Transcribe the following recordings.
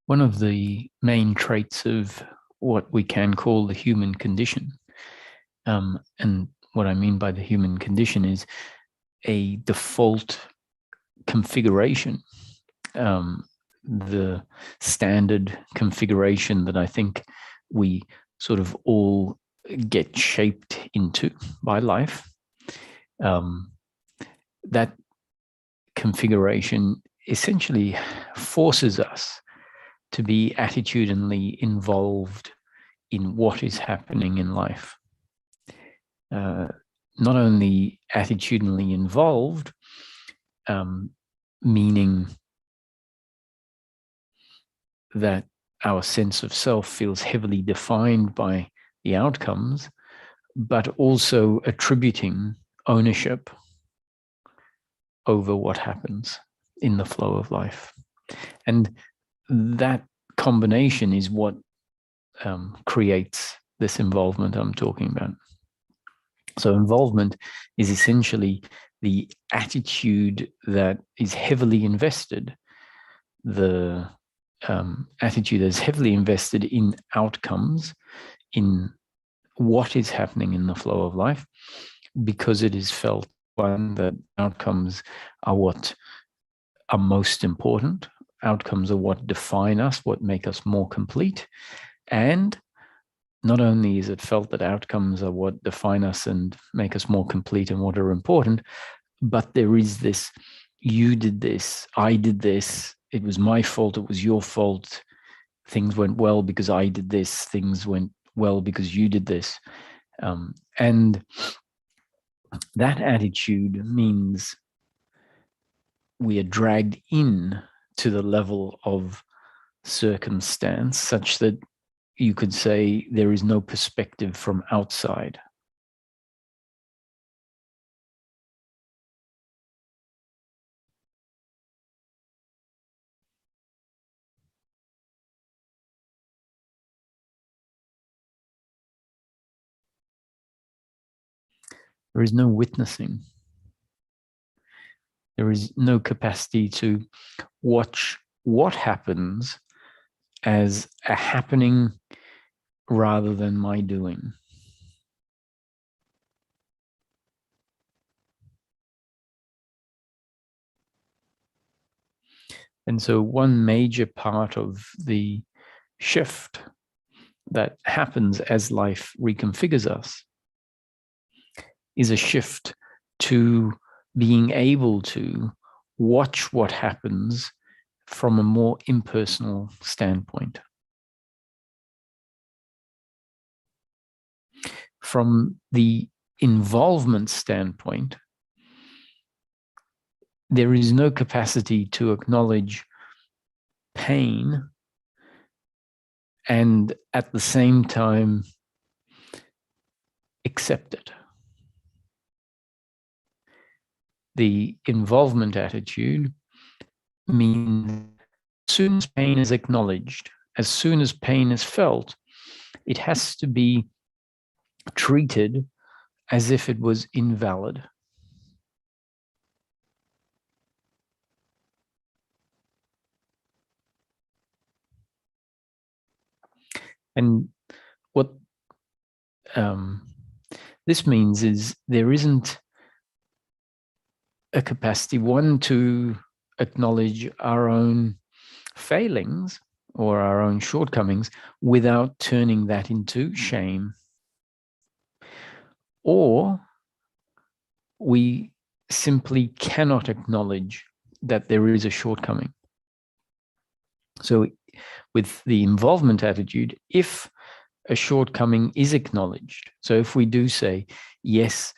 One of the main traits of what we can call the human condition, and what I mean by the human condition is a default configuration, the standard configuration that I think we sort of all get shaped into by life. That configuration essentially forces us to be attitudinally involved in what is happening in life. Not only attitudinally involved, meaning that our sense of self feels heavily defined by the outcomes, but also attributing ownership over what happens in the flow of life. And that combination is what creates this involvement I'm talking about. So involvement is essentially the attitude that is heavily invested, the attitude that is heavily invested in outcomes, in what is happening in the flow of life, because it is felt, one, that outcomes are what are most important. Outcomes are what define us, what make us more complete. And not only is it felt that outcomes are what define us and make us more complete and what are important, but there is this, you did this, I did this, it was my fault, it was your fault, things went well because I did this, things went well because you did this. And that attitude means we are dragged in to the level of circumstance such that you could say there is no perspective from outside. There is no witnessing. There is no capacity to watch what happens as a happening rather than my doing. And so one major part of the shift that happens as life reconfigures us is a shift to being able to watch what happens from a more impersonal standpoint. From the involvement standpoint, there is no capacity to acknowledge pain and at the same time accept it. The involvement attitude means as soon as pain is acknowledged, as soon as pain is felt, it has to be treated as if it was invalid. And what this means is there isn't a capacity, one, to acknowledge our own failings or our own shortcomings without turning that into shame. Or we simply cannot acknowledge that there is a shortcoming. So with the involvement attitude, if a shortcoming is acknowledged, so if we do say, yes,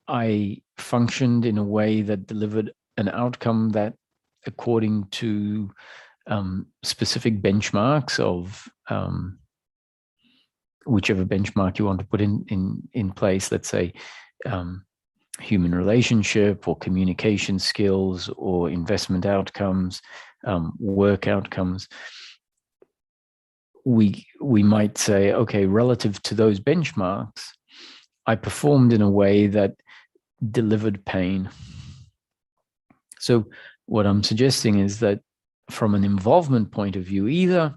I functioned in a way that delivered an outcome that, according to specific benchmarks of whichever benchmark you want to put in place, let's say human relationship or communication skills or investment outcomes, work outcomes, we might say, okay, relative to those benchmarks, I performed in a way that delivered pain. So what I'm suggesting is that from an involvement point of view, either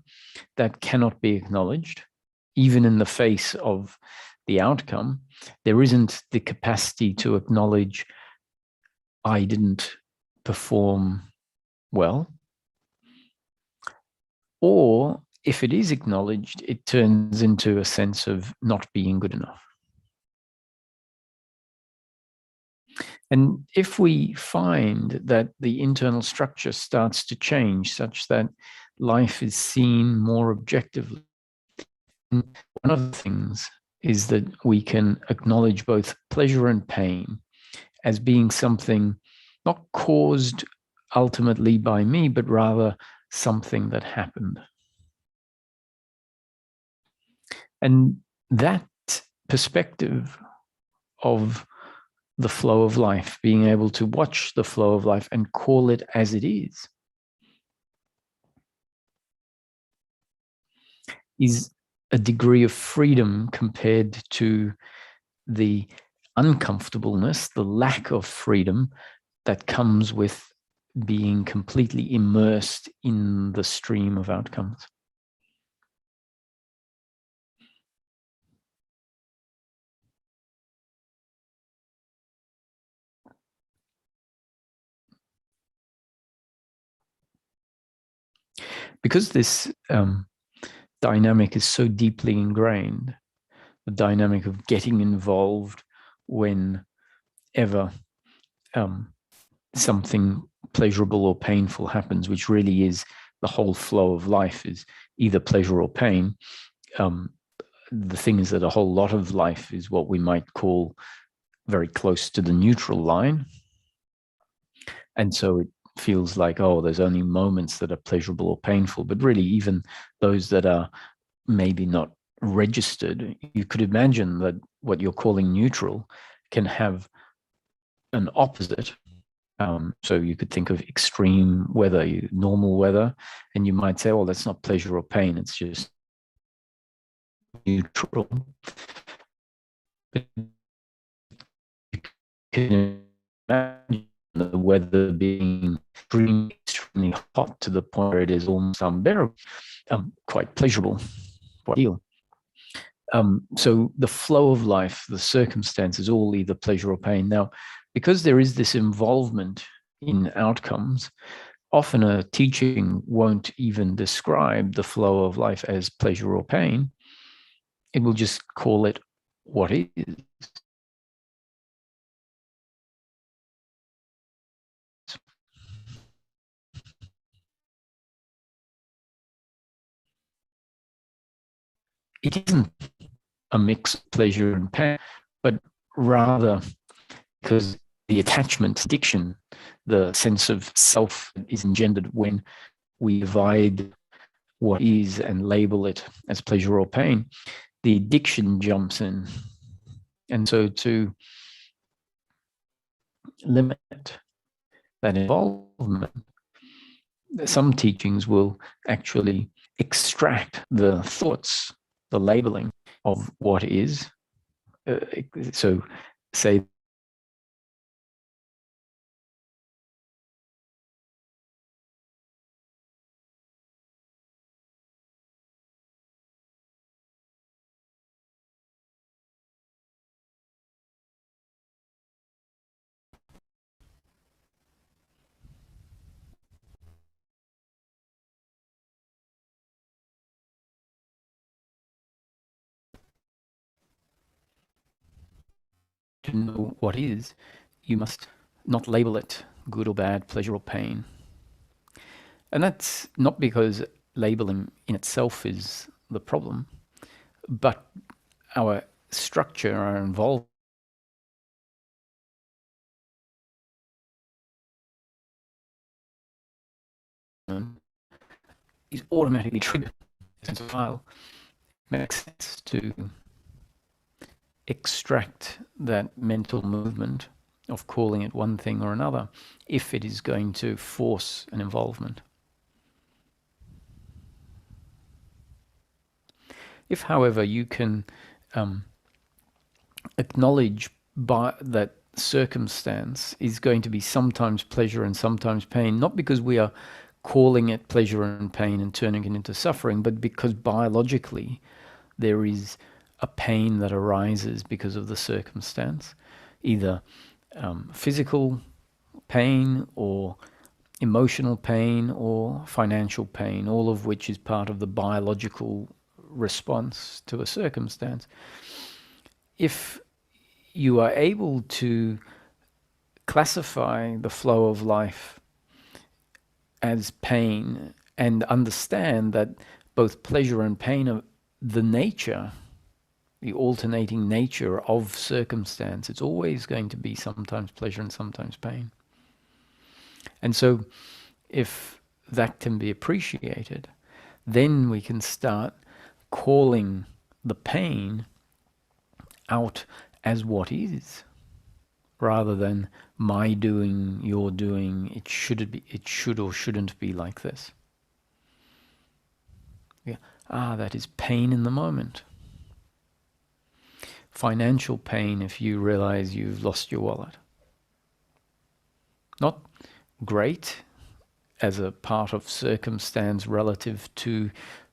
that cannot be acknowledged, even in the face of the outcome. There isn't the capacity to acknowledge, I didn't perform well. Or if it is acknowledged, it turns into a sense of not being good enough. And if we find that the internal structure starts to change such that life is seen more objectively, one of the things is that we can acknowledge both pleasure and pain as being something not caused ultimately by me, but rather something that happened. And that perspective of the flow of life, being able to watch the flow of life and call it as it is a degree of freedom compared to the uncomfortableness, the lack of freedom that comes with being completely immersed in the stream of outcomes. Because this dynamic is so deeply ingrained, the dynamic of getting involved whenever something pleasurable or painful happens, which really is the whole flow of life, is either pleasure or pain. The thing is that a whole lot of life is what we might call very close to the neutral line. And so it feels like, oh, there's only moments that are pleasurable or painful, but really even those that are maybe not registered, you could imagine that what you're calling neutral can have an opposite. So you could think of extreme weather, normal weather, and you might say, oh, that's not pleasure or pain, it's just neutral. But you can imagine the weather being extremely hot to the point where it is almost unbearable, quite pleasurable, quite ideal. So the flow of life, the circumstances, all either pleasure or pain. Now, because there is this involvement in outcomes, often a teaching won't even describe the flow of life as pleasure or pain. It will just call it what is. It isn't a mix of pleasure and pain, but rather because the attachment, addiction, the sense of self is engendered when we divide what is and label it as pleasure or pain, the addiction jumps in. And so to limit that involvement, some teachings will actually extract the thoughts, the labeling of what is. So say to know what is, you must not label it good or bad, pleasure or pain. And that's not because labeling in itself is the problem, but our structure, our involvement is automatically triggered. Sense of file makes sense to extract that mental movement of calling it one thing or another if it is going to force an involvement. If, however, you can acknowledge that circumstance is going to be sometimes pleasure and sometimes pain, not because we are calling it pleasure and pain and turning it into suffering, but because biologically there is a pain that arises because of the circumstance, either physical pain or emotional pain or financial pain, all of which is part of the biological response to a circumstance. If you are able to classify the flow of life as pain and understand that both pleasure and pain are the nature, the alternating nature of circumstance, it's always going to be sometimes pleasure and sometimes pain. And so if that can be appreciated, then we can start calling the pain out as what is, rather than my doing, your doing, it should or shouldn't be like this. Yeah. That is pain in the moment. Financial pain if you realize you've lost your wallet. Not great as a part of circumstance relative to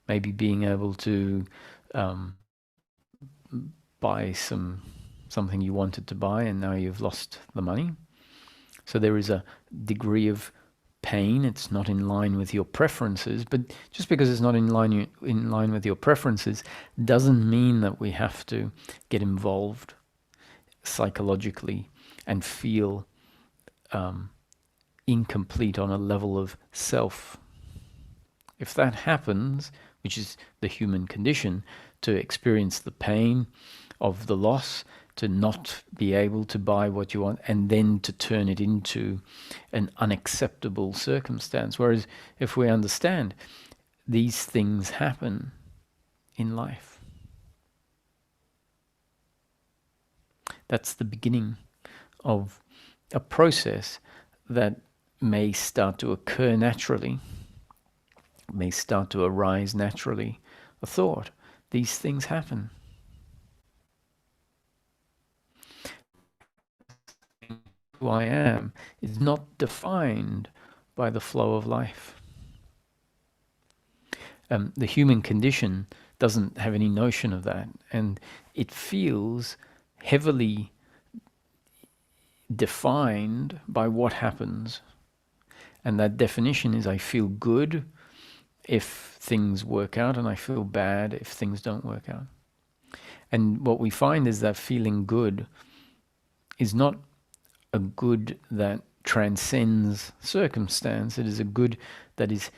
maybe being able to buy something you wanted to buy and now you've lost the money. So there is a degree of pain. It's not in line with your preferences, but just because it's not in line with your preferences doesn't mean that we have to get involved psychologically and feel incomplete on a level of self. If that happens, which is the human condition, to experience the pain of the loss, to not be able to buy what you want, and then to turn it into an unacceptable circumstance. Whereas if we understand these things happen in life, that's the beginning of a process that may start to occur naturally, may start to arise naturally. A thought, these things happen. Who I am is not defined by the flow of life. The human condition doesn't have any notion of that, and it feels heavily defined by what happens. And that definition is I feel good if things work out, and I feel bad if things don't work out. And what we find is that feeling good is not a good that transcends circumstance. It is a good that is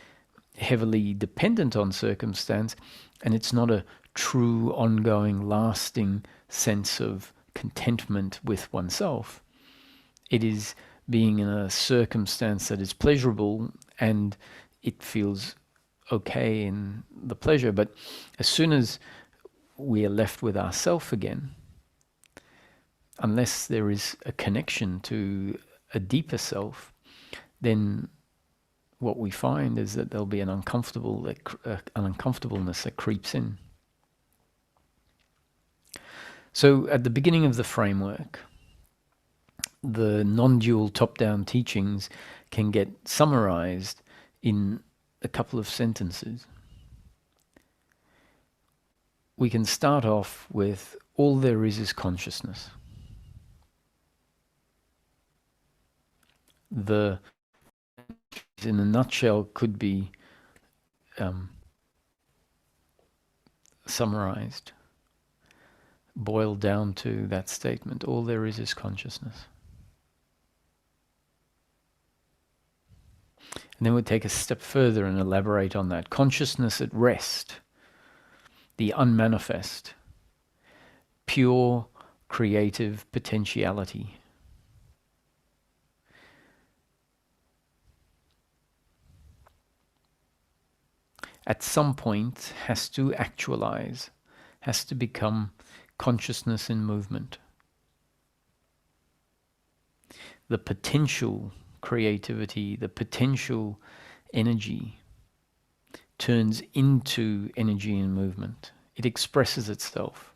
heavily dependent on circumstance, and it's not a true, ongoing, lasting sense of contentment with oneself. It is being in a circumstance that is pleasurable and it feels okay in the pleasure. But as soon as we are left with ourself again, unless there is a connection to a deeper self, then what we find is that there'll be an uncomfortableness that creeps in. So at the beginning of the framework, the non-dual top-down teachings can get summarized in a couple of sentences. We can start off with all there is consciousness. The, in a nutshell, could be summarized, boiled down to that statement: all there is consciousness. And then we'll take a step further and elaborate on that. Consciousness at rest, the unmanifest, pure creative potentiality. At some point has to actualize, has to become consciousness in movement. The potential creativity, the potential energy turns into energy in movement. It expresses itself.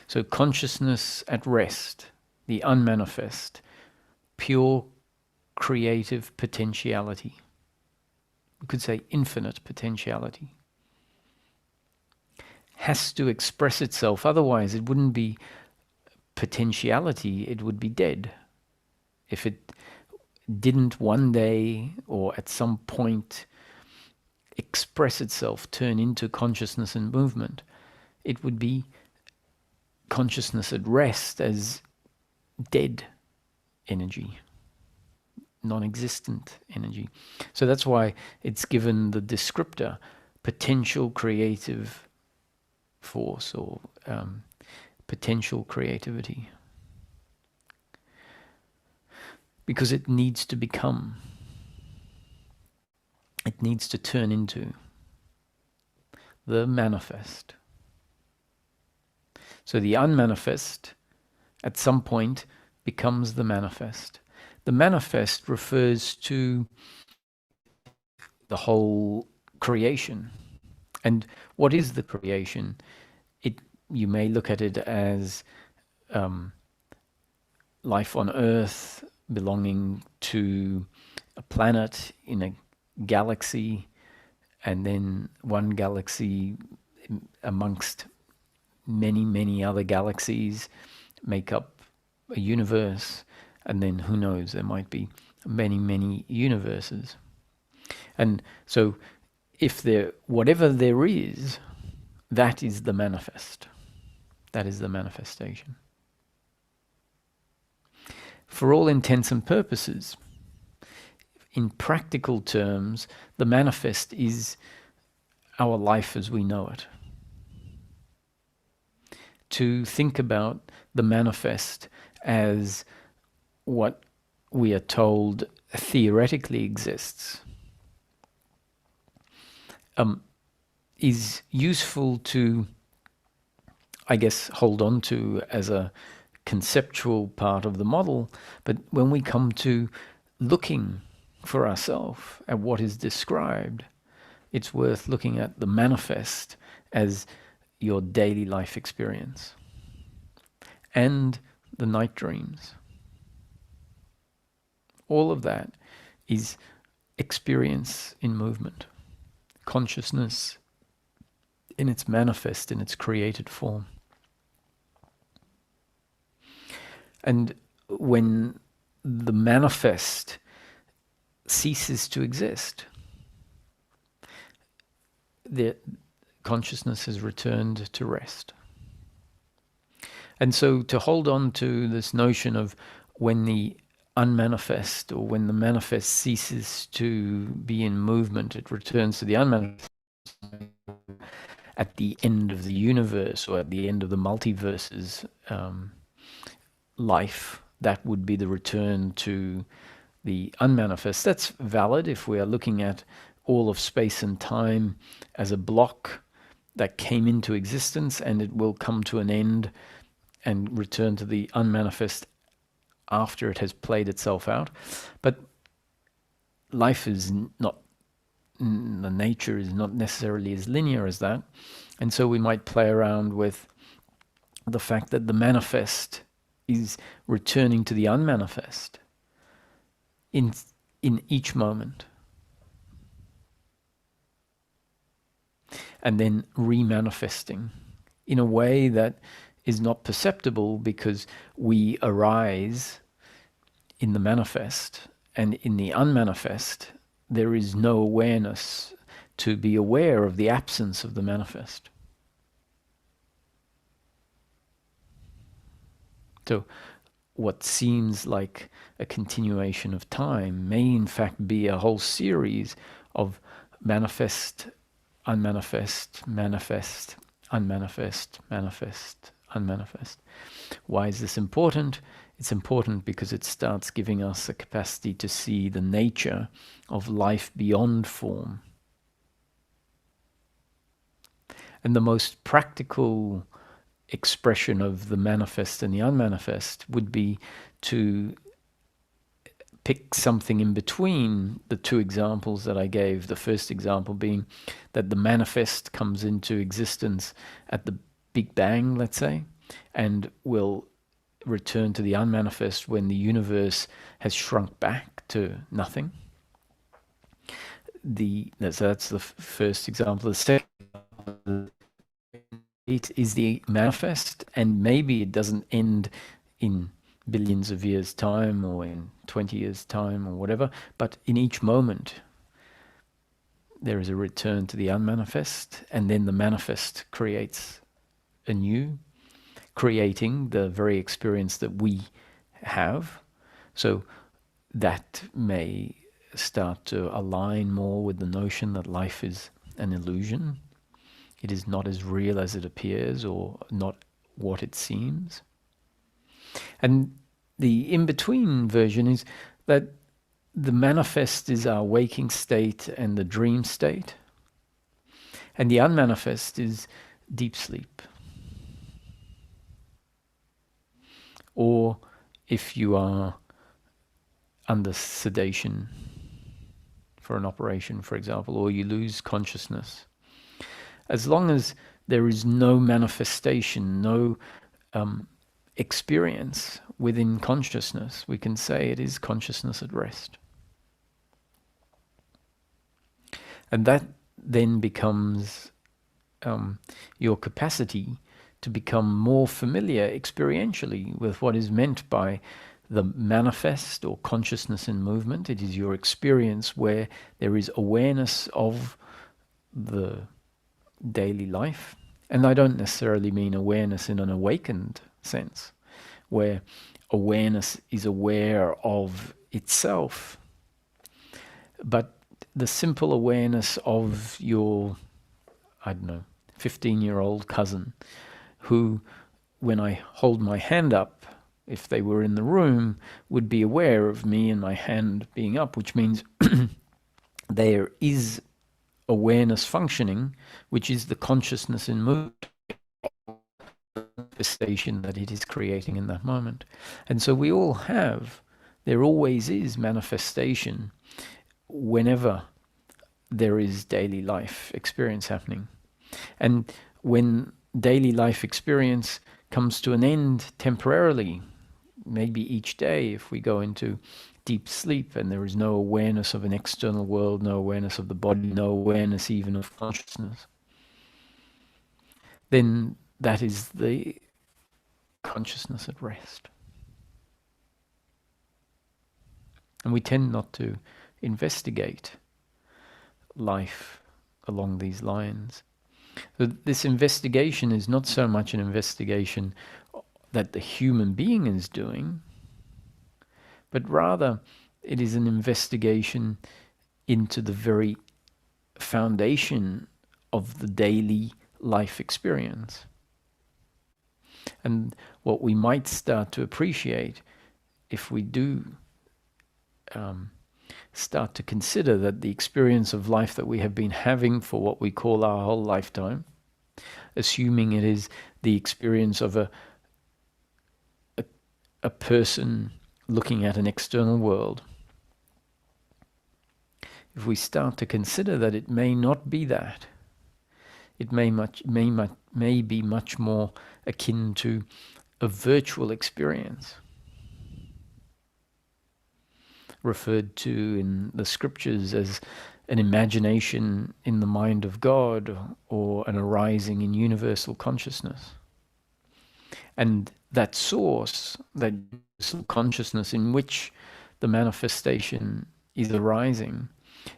So consciousness at rest, the unmanifest, pure creative potentiality. We could say infinite potentiality. Has to express itself, otherwise it wouldn't be potentiality, it would be dead. If it didn't one day or at some point express itself, turn into consciousness and movement, it would be consciousness at rest as dead energy, non-existent energy. So that's why it's given the descriptor potential creative force or potential creativity, because it needs to become, it needs to turn into the manifest. So the unmanifest at some point becomes the manifest. The manifest refers to the whole creation. And what is the creation? You may look at it as life on Earth belonging to a planet in a galaxy, and then one galaxy amongst many, many other galaxies make up a universe, and then who knows, there might be many, many universes. And so if whatever there is, that is the manifest. That is the manifestation. For all intents and purposes, in practical terms, the manifest is our life as we know it. To think about the manifest as what we are told theoretically exists is useful to, I guess, hold on to as a conceptual part of the model. But when we come to looking for ourselves at what is described, it's worth looking at the manifest as your daily life experience and the night dreams. All of that is experience in movement, consciousness in its manifest, in its created form. And when the manifest ceases to exist, the consciousness has returned to rest. And so to hold on to this notion of when the unmanifest or when the manifest ceases to be in movement, it returns to the unmanifest at the end of the universe or at the end of the multiverse's life, that would be the return to the unmanifest. That's valid if we are looking at all of space and time as a block that came into existence and it will come to an end and return to the unmanifest after it has played itself out. But life is not, the nature is not necessarily as linear as that. And so we might play around with the fact that the manifest is returning to the unmanifest in each moment, and then remanifesting in a way that is not perceptible because we arise in the manifest, and in the unmanifest there is no awareness to be aware of the absence of the manifest. So what seems like a continuation of time may in fact be a whole series of manifest, unmanifest, manifest, unmanifest, manifest, unmanifest. Why is this important? It's important because it starts giving us a capacity to see the nature of life beyond form. And the most practical expression of the manifest and the unmanifest would be to pick something in between the two examples that I gave. The first example being that the manifest comes into existence at the Big Bang, let's say, and will return to the unmanifest when the universe has shrunk back to nothing. That's the first example. The second, it is the manifest, and maybe it doesn't end in billions of years' time or in 20 years' time or whatever, but in each moment there is a return to the unmanifest, and then the manifest creates anew, creating the very experience that we have. So that may start to align more with the notion that life is an illusion. It is not as real as it appears, or not what it seems. And the in-between version is that the manifest is our waking state and the dream state, and the unmanifest is deep sleep. Or if you are under sedation for an operation, for example, or you lose consciousness, as long as there is no manifestation, no experience within consciousness, we can say it is consciousness at rest. And that then becomes your capacity to become more familiar experientially with what is meant by the manifest or consciousness in movement. It is your experience where there is awareness of the daily life. And I don't necessarily mean awareness in an awakened sense, where awareness is aware of itself, but the simple awareness of your, 15-year-old cousin, who, when I hold my hand up, if they were in the room, would be aware of me and my hand being up, which means there is awareness functioning, which is the consciousness in movement, manifestation that it is creating in that moment. And so we all have, there always is manifestation whenever there is daily life experience happening. And when daily life experience comes to an end temporarily, maybe each day, if we go into deep sleep and there is no awareness of an external world, no awareness of the body, no awareness even of consciousness, then that is the consciousness at rest. And we tend not to investigate life along these lines. So this investigation is not so much an investigation that the human being is doing, but rather it is an investigation into the very foundation of the daily life experience. And what we might start to appreciate if we do start to consider that the experience of life that we have been having for what we call our whole lifetime, assuming it is the experience of a person looking at an external world, if we start to consider that it may not be that, it may be much more akin to a virtual experience, referred to in the scriptures as an imagination in the mind of God, or an arising in universal consciousness. And that source, that consciousness in which the manifestation is arising,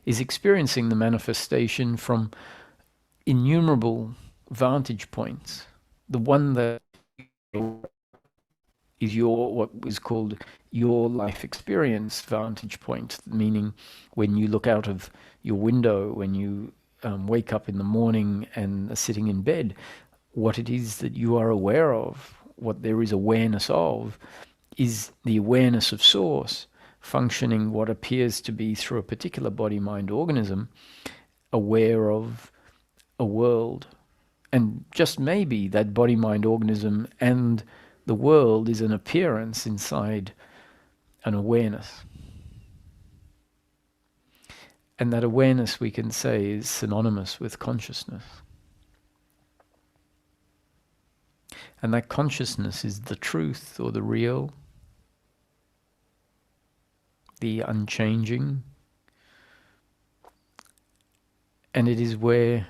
is experiencing the manifestation from innumerable vantage points. The one that is what is called your life experience vantage point, meaning when you look out of your window, when you wake up in the morning and are sitting in bed, what it is that you are aware of, what there is awareness of, is the awareness of source functioning what appears to be through a particular body-mind organism, aware of a world. And just maybe that body-mind organism and the world is an appearance inside an awareness. And that awareness, we can say, is synonymous with consciousness. And that consciousness is the truth or the real. the unchanging. And it is where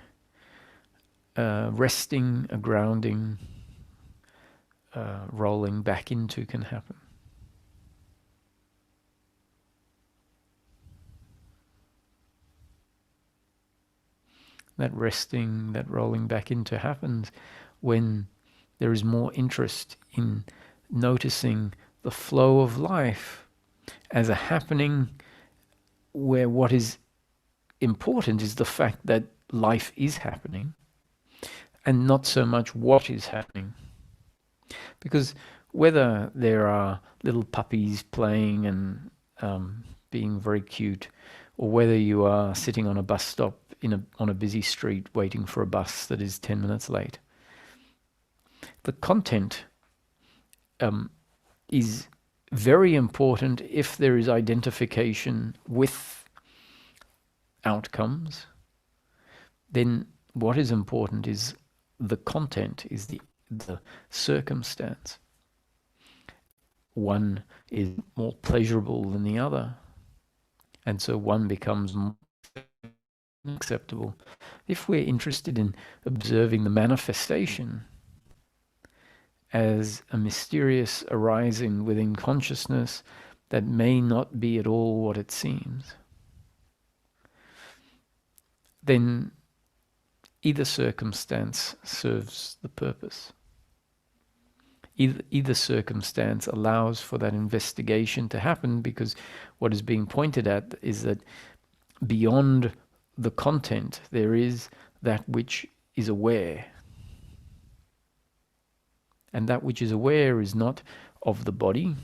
resting, a grounding, rolling back into can happen. That resting, that rolling back into happens when there is more interest in noticing the flow of life as a happening where what is important is the fact that life is happening and not so much what is happening. Because whether there are little puppies playing and being very cute, or whether you are sitting on a bus stop on a busy street waiting for a bus that is 10 minutes late, the content is very important if there is identification with outcomes. Then what is important is the content, is the circumstance. One is more pleasurable than the other, and so one becomes more acceptable. If we're interested in observing the manifestation as a mysterious arising within consciousness that may not be at all what it seems, then either circumstance serves the purpose. Either circumstance allows for that investigation to happen, because what is being pointed at is that beyond the content there is that which is aware. And that which is aware is not of the body,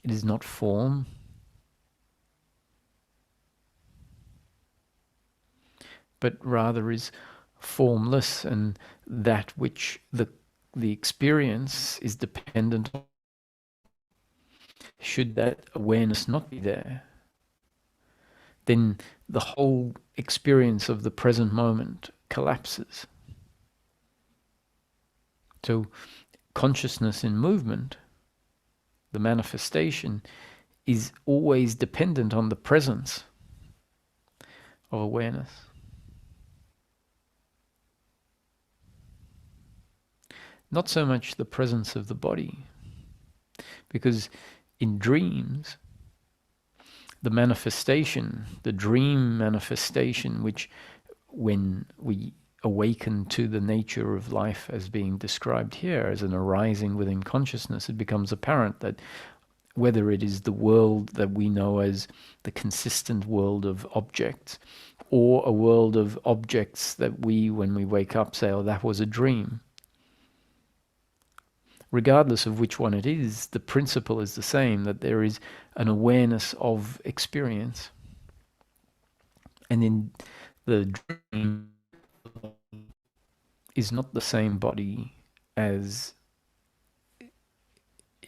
it is not form, but rather is formless, and that which the experience is dependent on. Should that awareness not be there, then the whole experience of the present moment collapses. So consciousness in movement, the manifestation, is always dependent on the presence of awareness. Not so much the presence of the body, because in dreams, the manifestation, the dream manifestation, which when we awaken to the nature of life as being described here as an arising within consciousness, it becomes apparent that whether it is the world that we know as the consistent world of objects, or a world of objects that we, when we wake up, say, oh, that was a dream. Regardless of which one it is, the principle is the same, that there is an awareness of experience. And in the dream is not the same body as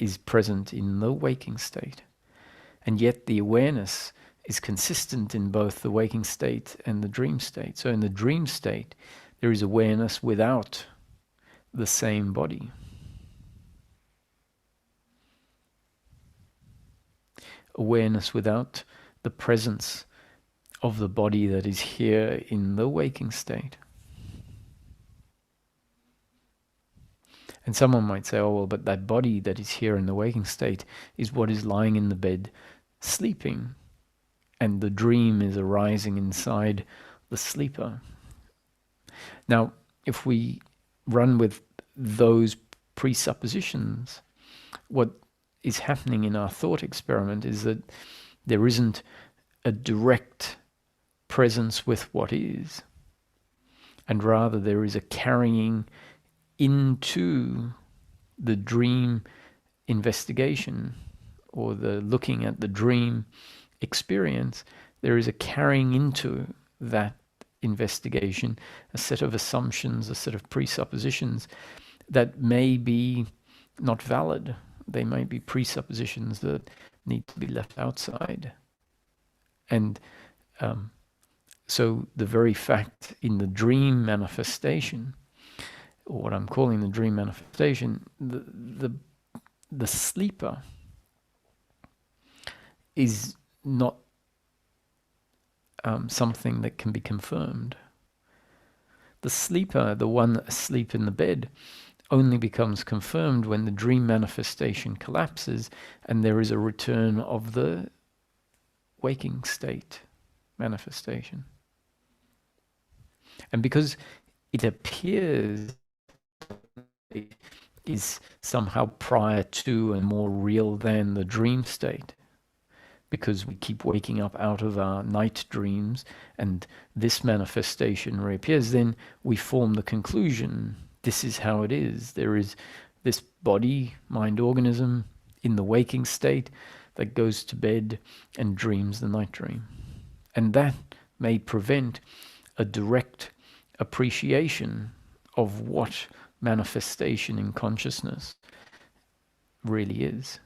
is present in the waking state. And yet the awareness is consistent in both the waking state and the dream state. So in the dream state, there is awareness without the same body. Awareness without the presence of the body that is here in the waking state. And someone might say, oh, well, but that body that is here in the waking state is what is lying in the bed sleeping, and the dream is arising inside the sleeper. Now, if we run with those presuppositions, what is happening in our thought experiment is that there isn't a direct presence with what is, and rather there is a carrying into the dream investigation, or the looking at the dream experience. There is a carrying into that investigation a set of assumptions, a set of presuppositions that may be not valid. They may be presuppositions that need to be left outside. And so the very fact in the dream manifestation, or what I'm calling the dream manifestation, the sleeper is not something that can be confirmed. The sleeper, the one asleep in the bed, only becomes confirmed when the dream manifestation collapses and there is a return of the waking state manifestation. And because it appears it is somehow prior to and more real than the dream state, because we keep waking up out of our night dreams and this manifestation reappears, then we form the conclusion, this is how it is. There is this body, mind organism in the waking state that goes to bed and dreams the night dream. And that may prevent a direct appreciation of what manifestation in consciousness really is.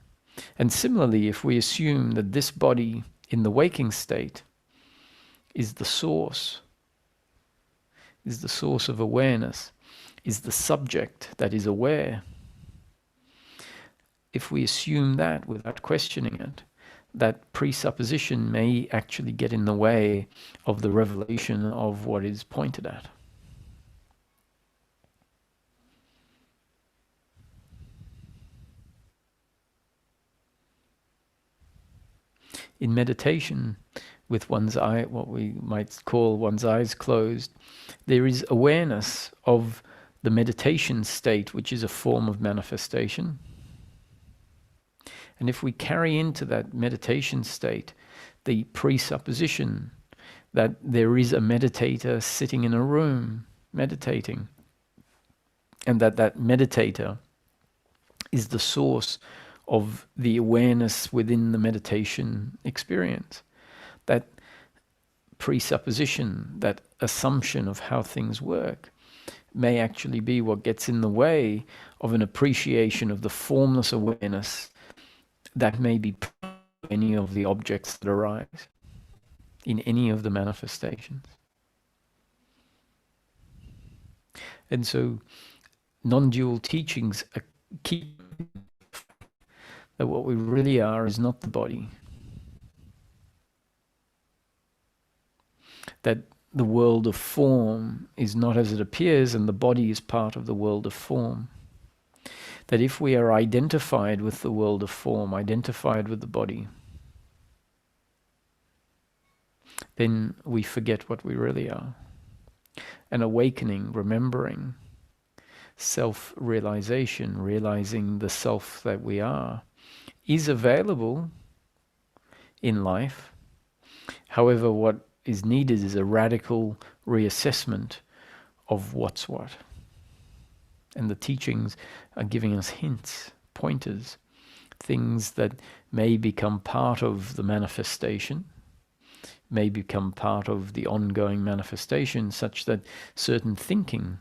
And similarly, if we assume that this body in the waking state is the source of awareness, is the subject that is aware, if we assume that without questioning it, that presupposition may actually get in the way of the revelation of what is pointed at. In meditation, with one's eye, what we might call one's eyes closed, there is awareness of the meditation state, which is a form of manifestation. And if we carry into that meditation state the presupposition that there is a meditator sitting in a room meditating, and that that meditator is the source of the awareness within the meditation experience, that presupposition, that assumption of how things work, may actually be what gets in the way of an appreciation of the formless awareness that may be any of the objects that arise in any of the manifestations. And so non-dual teachings keep that what we really are is not the body, that the world of form is not as it appears and the body is part of the world of form. That if we are identified with the world of form, identified with the body, then we forget what we really are. An awakening, remembering, self-realization, realizing the self that we are, is available in life. However, what is needed is a radical reassessment of what's what. And the teachings are giving us hints, pointers, things that may become part of the manifestation, may become part of the ongoing manifestation, such that certain thinking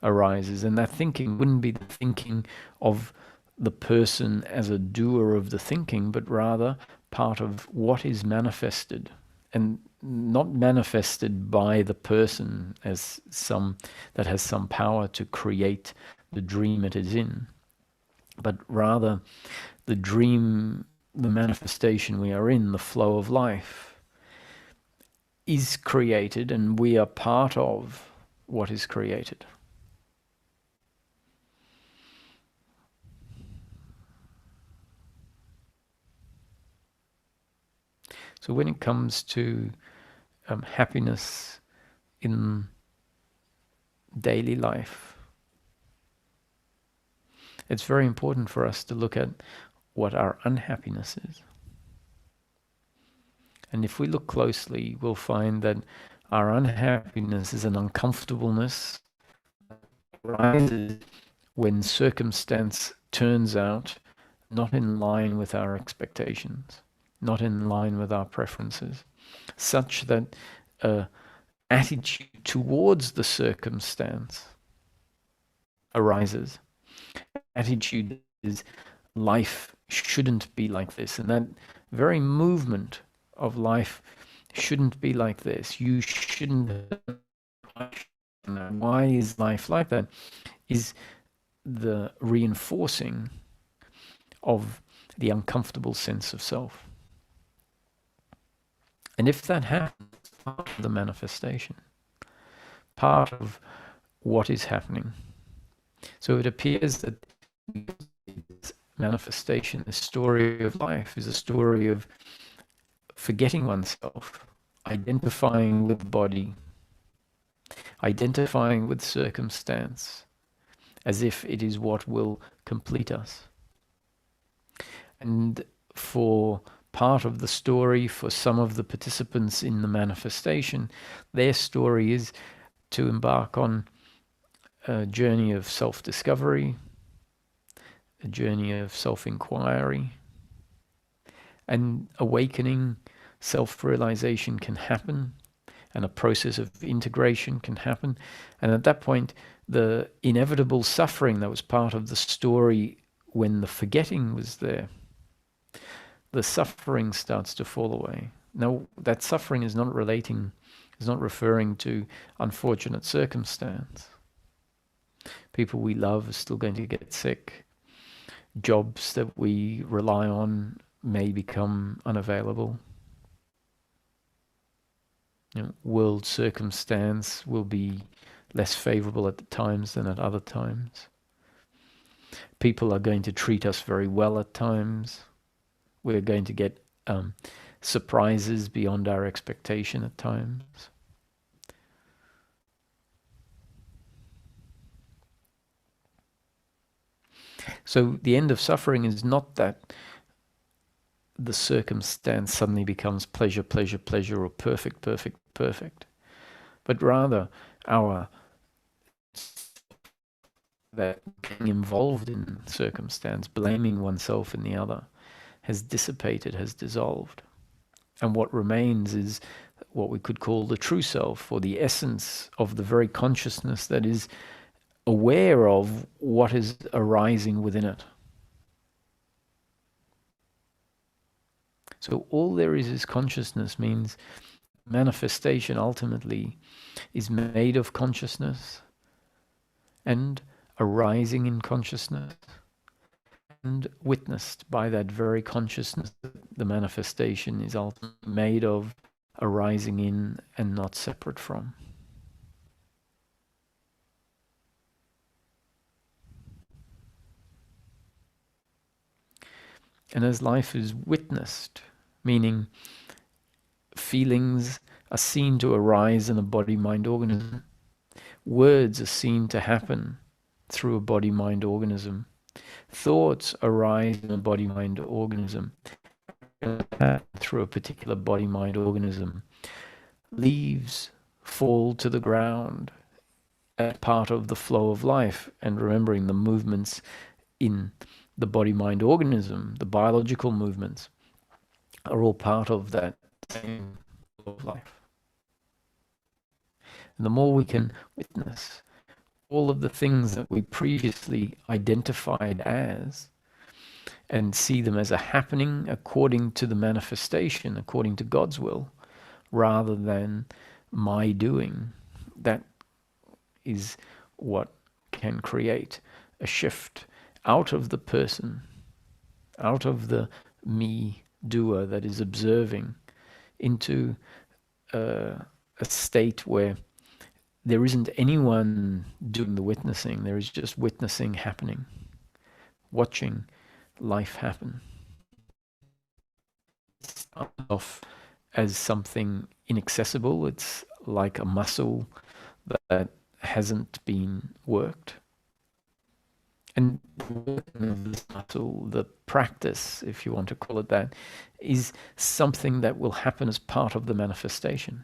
arises. And that thinking wouldn't be the thinking of the person as a doer of the thinking, but rather part of what is manifested, and not manifested by the person as some that has some power to create the dream it is in, but rather the dream, the manifestation we are in, the flow of life, is created and we are part of what is created. So when it comes to happiness in daily life, it's very important for us to look at what our unhappiness is. And if we look closely, we'll find that our unhappiness is an uncomfortableness that arises when circumstance turns out not in line with our expectations, not in line with our preferences, such that attitude towards the circumstance arises. Attitude is life shouldn't be like this, and that very movement of life shouldn't be like this. You shouldn't. Why is life like that? Is the reinforcing of the uncomfortable sense of self. And if that happens, part of the manifestation, part of what is happening. So it appears that manifestation, the story of life, is a story of forgetting oneself, identifying with body, identifying with circumstance, as if it is what will complete us. And for part of the story, for some of the participants in the manifestation, their story is to embark on a journey of self-discovery, a journey of self-inquiry, and awakening, self-realization can happen, and a process of integration can happen. And at that point, the inevitable suffering that was part of the story when the forgetting was there, the suffering starts to fall away. Now, that suffering is not referring to unfortunate circumstance. People we love are still going to get sick. Jobs that we rely on may become unavailable. World circumstance will be less favorable at the times than at other times. People are going to treat us very well at times. We're going to get surprises beyond our expectation at times. So the end of suffering is not that the circumstance suddenly becomes pleasure, pleasure, pleasure, or perfect, perfect, perfect, but rather that being involved in circumstance, blaming oneself and the other, has dissipated, has dissolved. And what remains is what we could call the true self, or the essence of the very consciousness that is aware of what is arising within it. So all there is consciousness, means manifestation ultimately is made of consciousness and arising in consciousness and witnessed by that very consciousness that the manifestation is ultimately made of, arising in, and not separate from. And as life is witnessed, meaning feelings are seen to arise in a body-mind organism, words are seen to happen through a body-mind organism, thoughts arise in a body-mind organism through a particular body-mind organism, leaves fall to the ground as part of the flow of life, and remembering the movements in the body-mind organism, the biological movements, are all part of that same flow of life. And the more we can witness all of the things that we previously identified as, and see them as a happening according to the manifestation, according to God's will, rather than my doing, that is what can create a shift out of the person, out of the me doer that is observing, into a state where there isn't anyone doing the witnessing, there is just witnessing happening, watching life happen. It starts off as something inaccessible. It's like a muscle that hasn't been worked. And the working of this muscle, the practice, if you want to call it that, is something that will happen as part of the manifestation,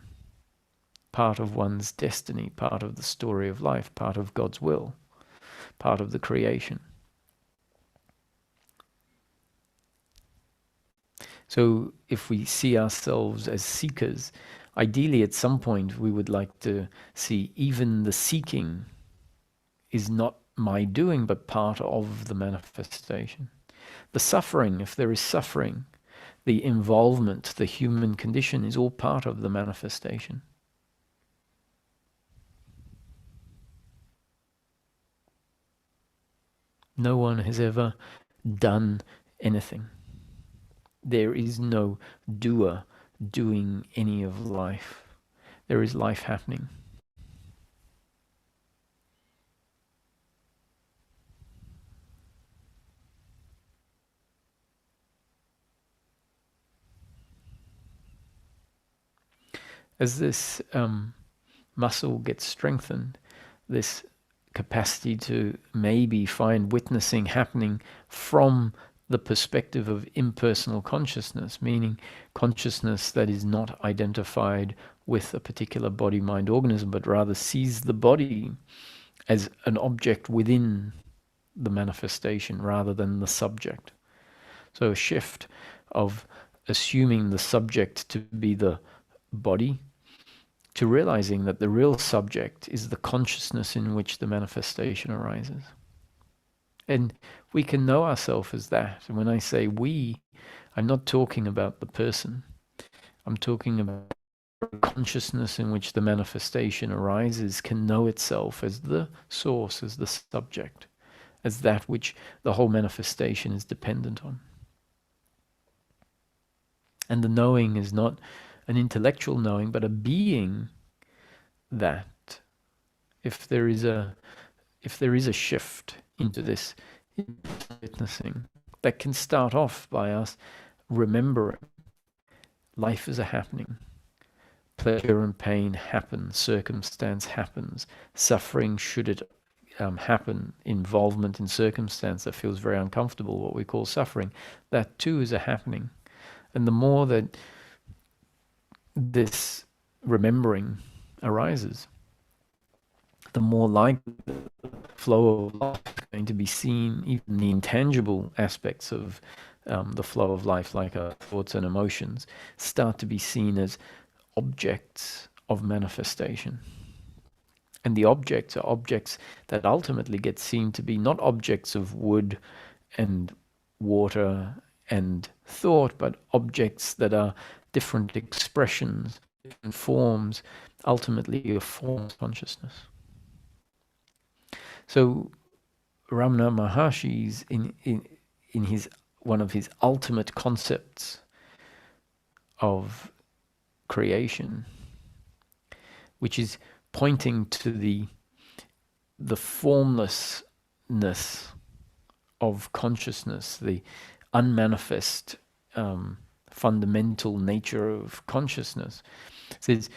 part of one's destiny, part of the story of life, part of God's will, part of the creation. So if we see ourselves as seekers, ideally at some point we would like to see even the seeking is not my doing, but part of the manifestation. The suffering, if there is suffering, the involvement, the human condition, is all part of the manifestation. No one has ever done anything. There is no doer doing any of life. There is life happening. As this muscle gets strengthened, this capacity to maybe find witnessing happening from the perspective of impersonal consciousness, meaning consciousness that is not identified with a particular body-mind organism, but rather sees the body as an object within the manifestation rather than the subject. So a shift of assuming the subject to be the body to realizing that the real subject is the consciousness in which the manifestation arises. And we can know ourselves as that. And when I say we, I'm not talking about the person. I'm talking about the consciousness in which the manifestation arises can know itself as the source, as the subject, as that which the whole manifestation is dependent on. And the knowing is not an intellectual knowing, but a being that if there is a shift into this witnessing, that can start off by us remembering life is a happening. Pleasure and pain happen, circumstance happens, suffering, should it happen, involvement in circumstance that feels very uncomfortable, what we call suffering, that too is a happening. And the more that this remembering arises, the more likely the flow of life is going to be seen, even the intangible aspects of the flow of life, like our thoughts and emotions, start to be seen as objects of manifestation. And the objects are objects that ultimately get seen to be not objects of wood and water and thought, but objects that are different expressions, different forms, ultimately a form of consciousness. So Ramana Maharshi's in his one of his ultimate concepts of creation, which is pointing to the formlessness of consciousness, the unmanifest fundamental nature of consciousness. It says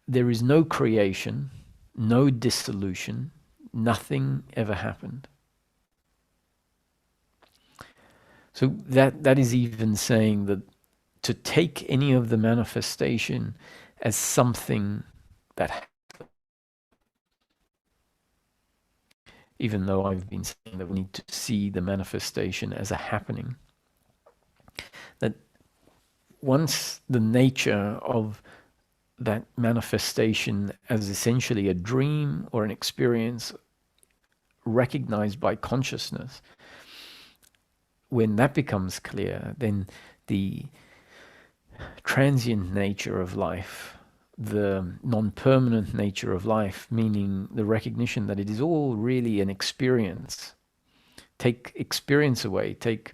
there is no creation, no dissolution, nothing ever happened. So that is even saying that to take any of the manifestation as something that, even though I've been saying that we need to see the manifestation as a happening, that once the nature of that manifestation as essentially a dream or an experience recognized by consciousness, when that becomes clear, then the transient nature of life, the non-permanent nature of life, meaning the recognition that it is all really an experience. Take experience away, take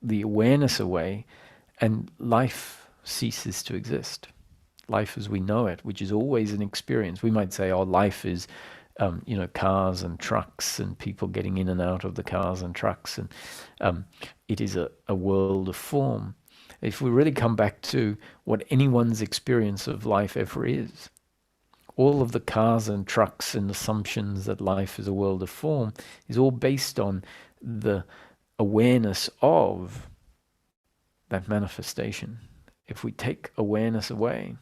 the awareness away, and life ceases to exist. Life as we know it, which is always an experience. We might say, oh, life is cars and trucks and people getting in and out of the cars and trucks, and it is a world of form. If we really come back to what anyone's experience of life ever is, all of the cars and trucks and assumptions that life is a world of form is all based on the awareness of that manifestation. If we take awareness away,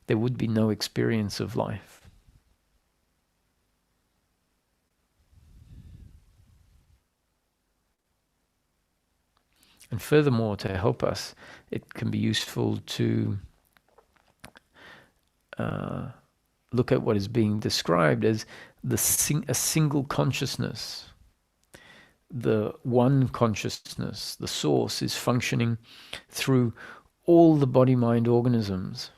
there would be no experience of life. And furthermore, to help us, it can be useful to look at what is being described as a single consciousness. The one consciousness, the source, is functioning through all the body-mind organisms.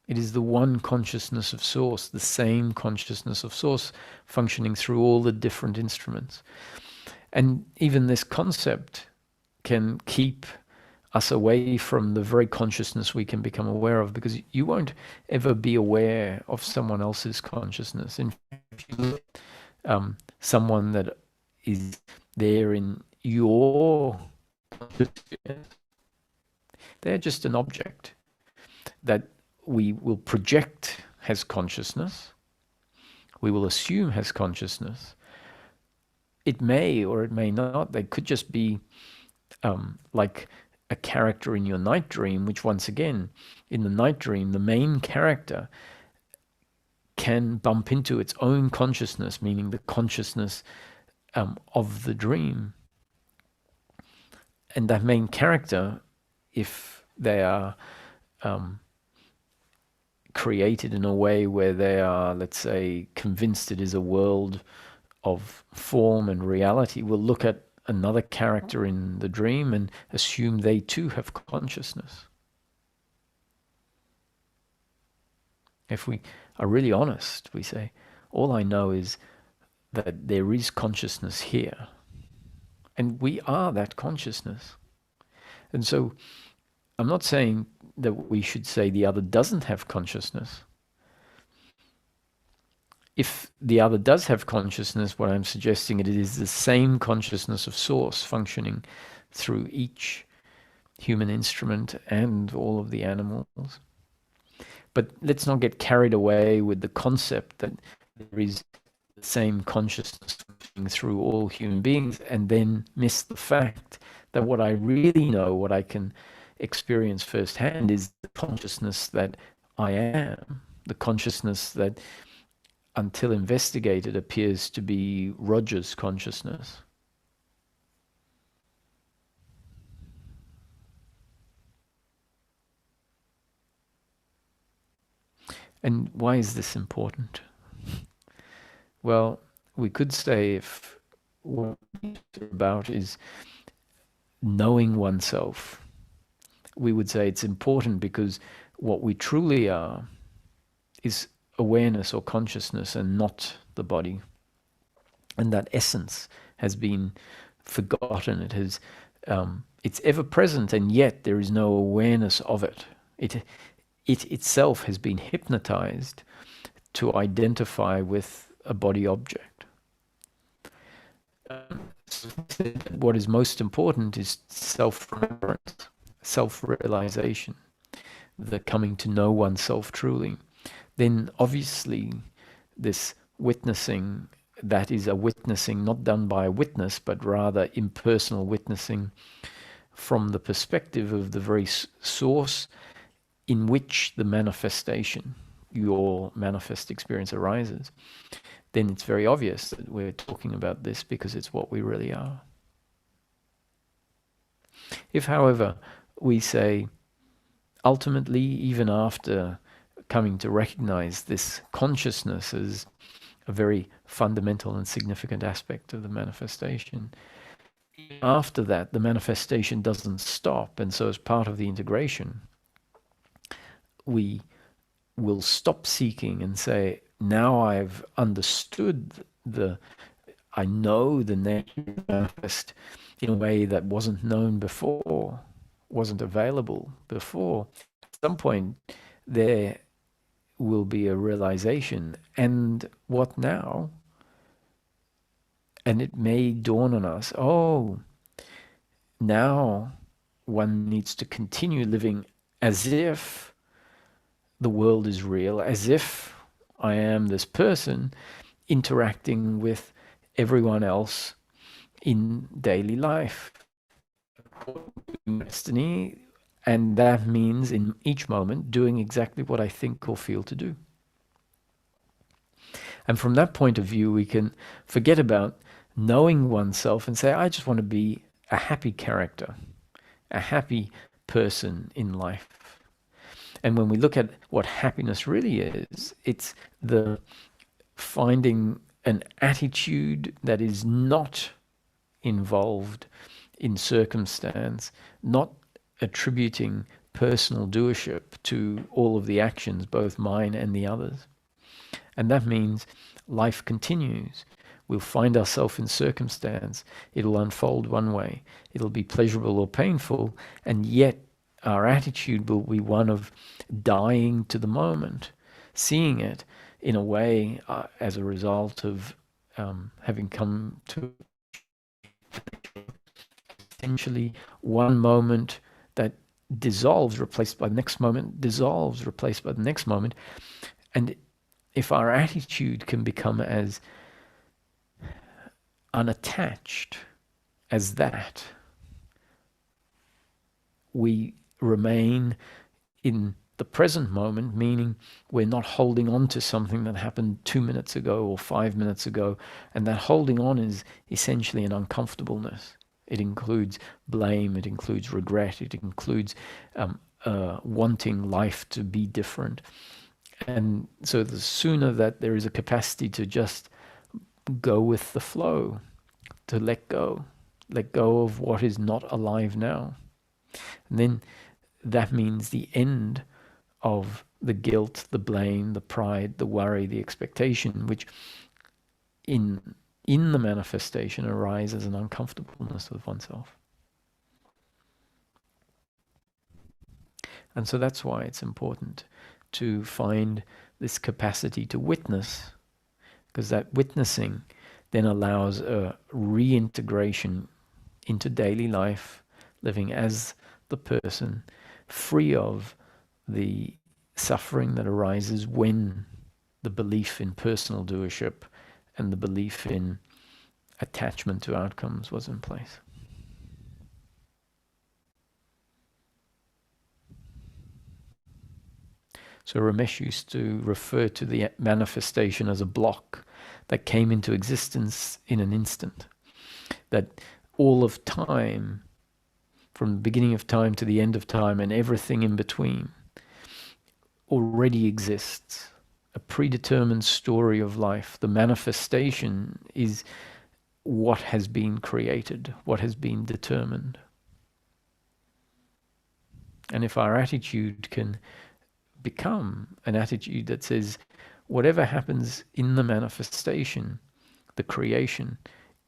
It is the one consciousness of source, the same consciousness of source functioning through all the different instruments. And even this concept can keep us away from the very consciousness we can become aware of, because you won't ever be aware of someone else's consciousness. In fact, if you look at someone that is there in your consciousness, they're just an object that we will project has consciousness, we will assume has consciousness. It may or it may not. They could just be like a character in your night dream, which once again, in the night dream, the main character can bump into its own consciousness, meaning the consciousness of the dream. And that main character, if they are created in a way where they are, let's say, convinced it is a world of form and reality, will look at another character in the dream and assume they too have consciousness. If we are really honest, we say, all I know is that there is consciousness here, and we are that consciousness. And so I'm not saying that we should say the other doesn't have consciousness. If the other does have consciousness, what I'm suggesting it is the same consciousness of source functioning through each human instrument and all of the animals. But let's not get carried away with the concept that there is the same consciousness functioning through all human beings, and then miss the fact that what I really know, what I can experience firsthand, is the consciousness that I am, the consciousness that, until investigated, appears to be Roger's consciousness. And why is this important? Well, we could say if what it's about is knowing oneself, we would say it's important because what we truly are is awareness or consciousness and not the body. And that essence has been forgotten. It has, it's ever present, and yet there is no awareness of it. It itself has been hypnotized to identify with a body object. What is most important is self-remembrance, self-realization, the coming to know oneself truly. Then obviously this witnessing, that is a witnessing not done by a witness, but rather impersonal witnessing from the perspective of the very source in which the manifestation, your manifest experience, arises. Then it's very obvious that we're talking about this because it's what we really are. If, however, we say, ultimately, even after coming to recognize this consciousness as a very fundamental and significant aspect of the manifestation, after that, the manifestation doesn't stop. And so as part of the integration, we will stop seeking and say, now I've understood I know the nature of the manifest in a way that wasn't known before, wasn't available before. At some point, there will be a realization, and what now? And it may dawn on us, oh, now one needs to continue living as if the world is real, as if I am this person interacting with everyone else in daily life, destiny, and that means in each moment doing exactly what I think or feel to do. And from that point of view, we can forget about knowing oneself and say, I just want to be a happy character, a happy person in life. And when we look at what happiness really is, it's the finding an attitude that is not involved in circumstance, not attributing personal doership to all of the actions, both mine and the others. And that means life continues. We'll find ourselves in circumstance. It'll unfold one way. It'll be pleasurable or painful, and yet our attitude will be one of dying to the moment, seeing it in a way as a result of having come to essentially one moment that dissolves, replaced by the next moment, dissolves, replaced by the next moment. And if our attitude can become as unattached as that, we remain in the present moment, meaning we're not holding on to something that happened 2 minutes ago or 5 minutes ago. And that holding on is essentially an uncomfortableness. It includes blame, it includes regret, it includes wanting life to be different. And so the sooner that there is a capacity to just go with the flow, to let go of what is not alive now. And then that means the end of the guilt, the blame, the pride, the worry, the expectation, which in the manifestation arise as an uncomfortableness of oneself. And so that's why it's important to find this capacity to witness, because that witnessing then allows a reintegration into daily life, living as the person, free of the suffering that arises when the belief in personal doership and the belief in attachment to outcomes was in place. So Ramesh used to refer to the manifestation as a block that came into existence in an instant. That all of time, from the beginning of time to the end of time and everything in between, already exists. A predetermined story of life. The manifestation is what has been created, what has been determined. And if our attitude can become an attitude that says, whatever happens in the manifestation, the creation,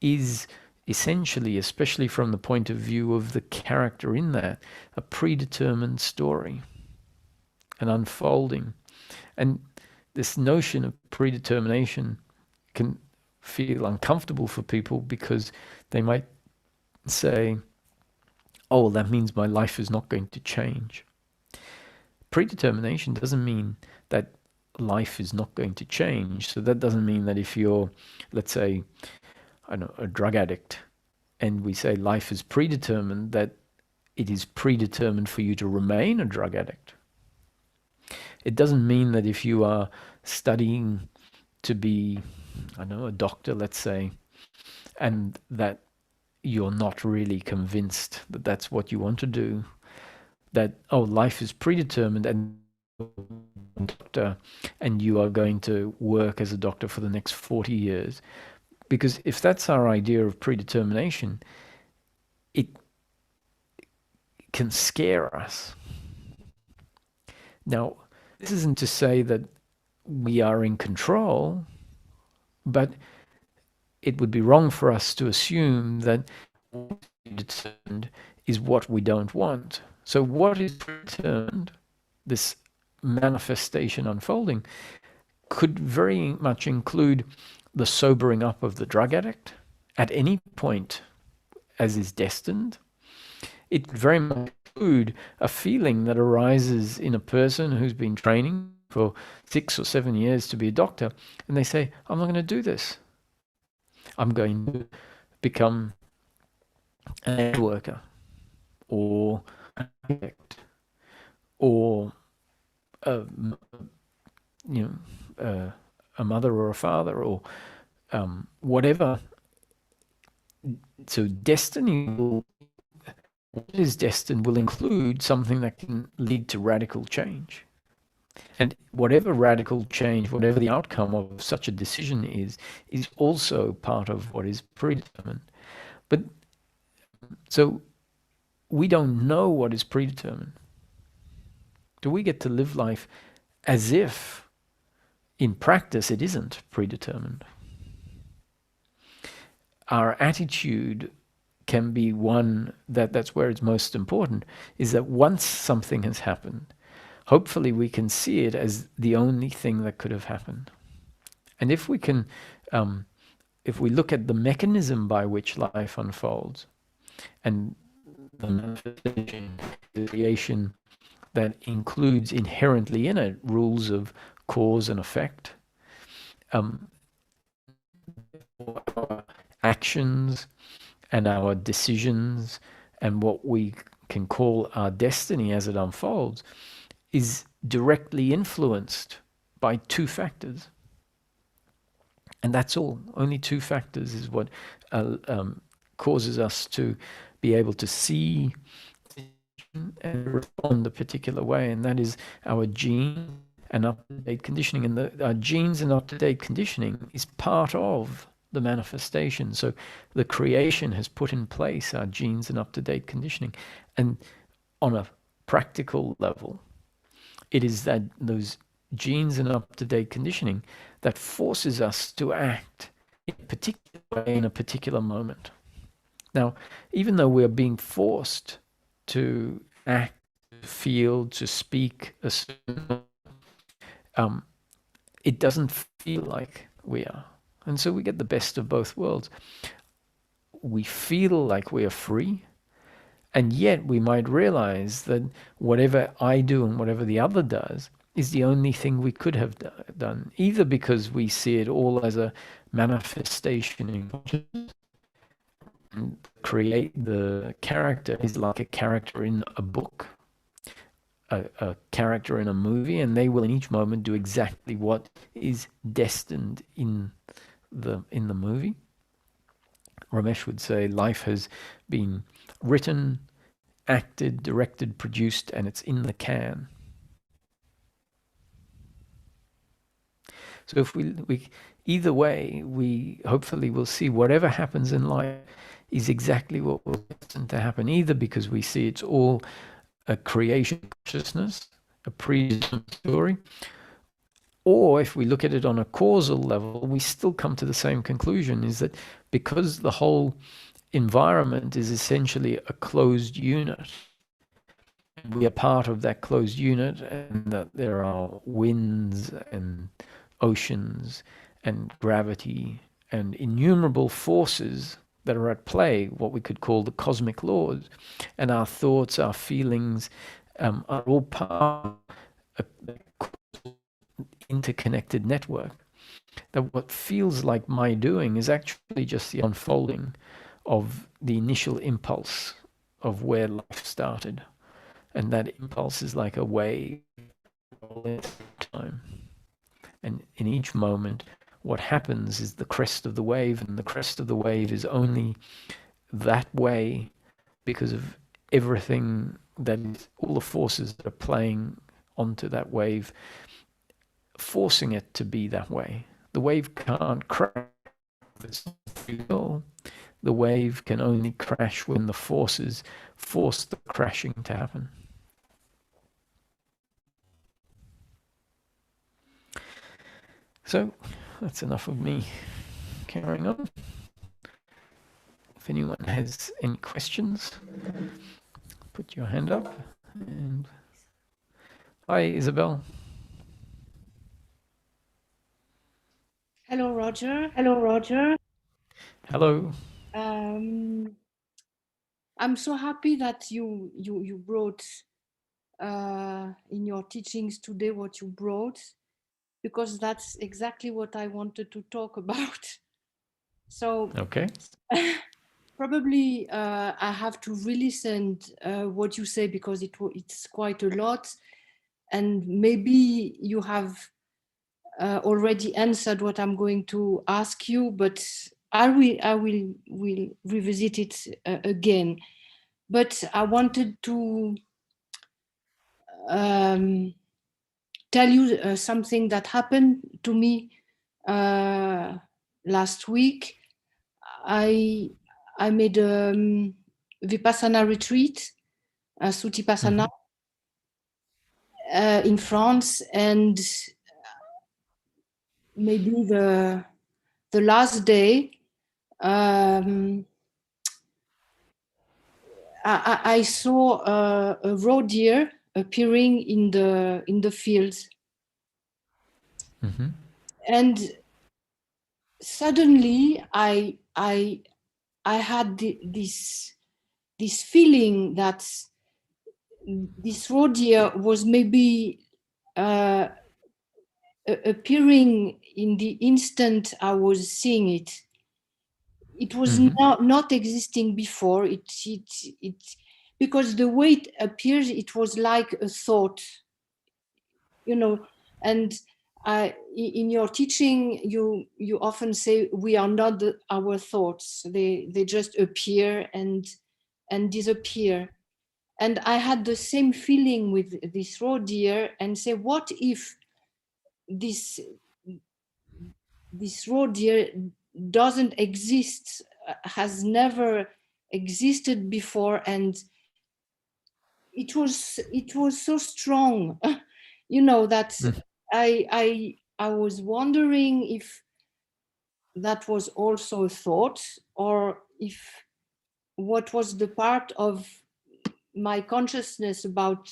is essentially, especially from the point of view of the character in that, a predetermined story, an unfolding. And this notion of predetermination can feel uncomfortable for people because they might say, oh, that means my life is not going to change. Predetermination doesn't mean that life is not going to change. So that doesn't mean that if you're, let's say, I don't know, a drug addict, and we say life is predetermined, that it is predetermined for you to remain a drug addict. It doesn't mean that if you are studying to be, I don't know, a doctor, let's say, and that you're not really convinced that that's what you want to do, that, oh, life is predetermined and doctor, and you are going to work as a doctor for the next 40 years. Because if that's our idea of predetermination, it can scare us. Now, this isn't to say that we are in control, but it would be wrong for us to assume that what is determined is what we don't want. So what is predetermined, this manifestation unfolding, could very much include the sobering up of the drug addict at any point, as is destined. It could very much include a feeling that arises in a person who's been training for 6 or 7 years to be a doctor, and they say, I'm not going to do this. I'm going to become an aid worker, or an architect, or a mother or a father, or whatever. So destiny will, what is destined will include something that can lead to radical change. And whatever radical change, whatever the outcome of such a decision is also part of what is predetermined. But so we don't know what is predetermined. Do we get to live life as if in practice it isn't predetermined? our attitude can be one that's where it's most important, is that once something has happened, hopefully we can see it as the only thing that could have happened. And if we can, if we look at the mechanism by which life unfolds, and the manifestation, the creation that includes inherently in it rules of cause and effect, our actions and our decisions and what we can call our destiny as it unfolds is directly influenced by two factors. And that's all. Only two factors is what causes us to be able to see and respond a particular way, and that is our gene and up-to-date conditioning. And our genes and up-to-date conditioning is part of the manifestation. So the creation has put in place our genes and up-to-date conditioning. And on a practical level, it is that those genes and up-to-date conditioning that forces us to act in a particular way in a particular moment. Now, even though we're being forced to act, to feel, to speak a certain, it doesn't feel like we are. And so we get the best of both worlds. We feel like we are free, and yet we might realize that whatever I do and whatever the other does is the only thing we could have done, either because we see it all as a manifestation in consciousness, and create the character is like a character in a book, a character in a movie, and they will in each moment do exactly what is destined in the movie. Ramesh would say life has been written, acted, directed, produced, and it's in the can. So if we either way, we hopefully will see whatever happens in life is exactly what will destined to happen, either because we see it's all a creation consciousness, a predetermined story, or if we look at it on a causal level, we still come to the same conclusion, is that because the whole environment is essentially a closed unit, we are part of that closed unit, and that there are winds and oceans and gravity and innumerable forces that are at play, what we could call the cosmic laws, and our thoughts, our feelings are all part of a interconnected network. That what feels like my doing is actually just the unfolding of the initial impulse of where life started. And that impulse is like a wave rolling through time. And in each moment, what happens is the crest of the wave, and the crest of the wave is only that way because of everything that is, all the forces that are playing onto that wave, forcing it to be that way. The wave can't crash if it's not free will. The wave can only crash when the forces force the crashing to happen. So that's enough of me carrying on. If anyone has any questions, put your hand up. And hi, Isabel. Hello, Roger. Hello, Roger. Hello. I'm so happy that you brought in your teachings today what you brought, because that's exactly what I wanted to talk about. So Okay. probably I have to re-listen what you say, because it's quite a lot, and maybe you have already answered what I'm going to ask you, but I will revisit it again. But I wanted to tell you something that happened to me last week. I made a Vipassana retreat, Sutipassana, in France, and maybe the last day um, I saw a raw deer appearing in the fields, Mm-hmm. and suddenly I had this feeling that this raw deer was maybe uh, appearing in the instant I was seeing it. It was Mm-hmm. not existing before. It because the way it appears, it was like a thought, you know. And in your teaching, you often say we are not our thoughts. They just appear and disappear. And I had the same feeling with this raw deer, and say, what if this this raw deer doesn't exist, has never existed before, and it was so strong, that I was wondering if that was also a thought, or if what was the part of my consciousness about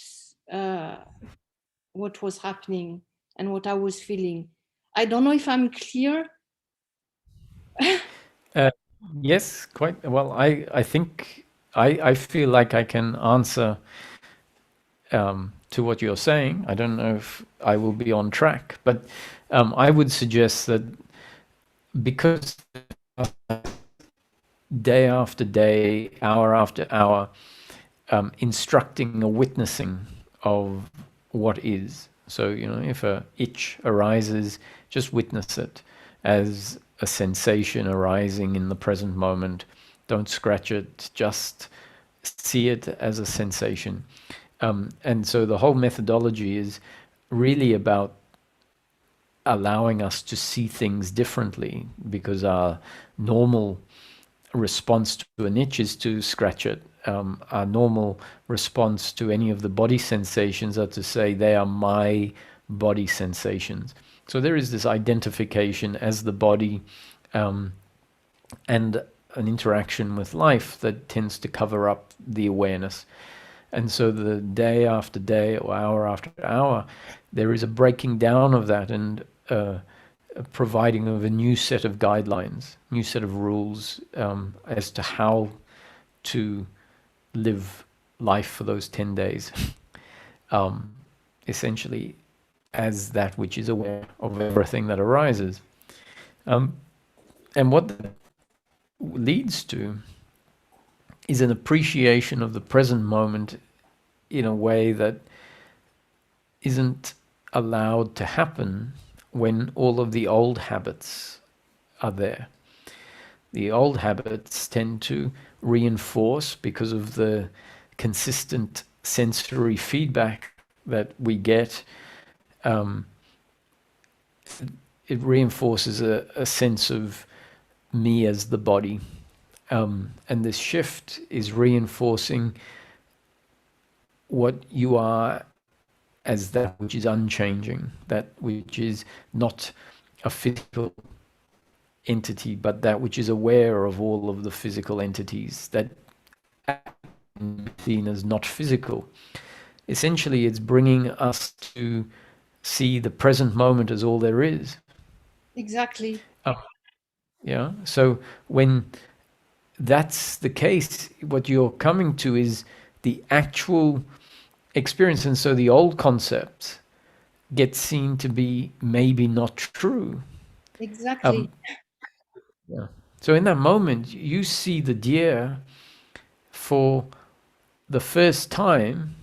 uh, what was happening and what I was feeling. I don't know if I'm clear. Uh, yes, quite well. I think I feel like I can answer to what you're saying. I don't know if I will be on track, but I would suggest that because day after day, hour after hour, instructing or witnessing of what is. So, if a itch arises, just witness it as a sensation arising in the present moment. Don't scratch it, just see it as a sensation. And so the whole methodology is really about allowing us to see things differently, because our normal response to an itch is to scratch it. Our normal response to any of the body sensations are to say they are my body sensations. So there is this identification as the body, and an interaction with life that tends to cover up the awareness. And so the day after day or hour after hour, there is a breaking down of that, and a providing of a new set of guidelines, new set of rules, as to how to live life for those 10 days, um, essentially as that which is aware of everything that arises. And what that leads to is an appreciation of the present moment in a way that isn't allowed to happen when all of the old habits are there. The old habits tend to reinforce because of the consistent sensory feedback that we get. Um, it reinforces a sense of me as the body. And this shift is reinforcing what you are as that which is unchanging, that which is not a physical entity, but that which is aware of all of the physical entities that are seen as not physical. Essentially, it's bringing us to see the present moment as all there is. Exactly. Yeah. So when that's the case, what you're coming to is the actual experience. And so the old concepts get seen to be maybe not true. Exactly. Um, yeah. So in that moment, you see the deer for the first time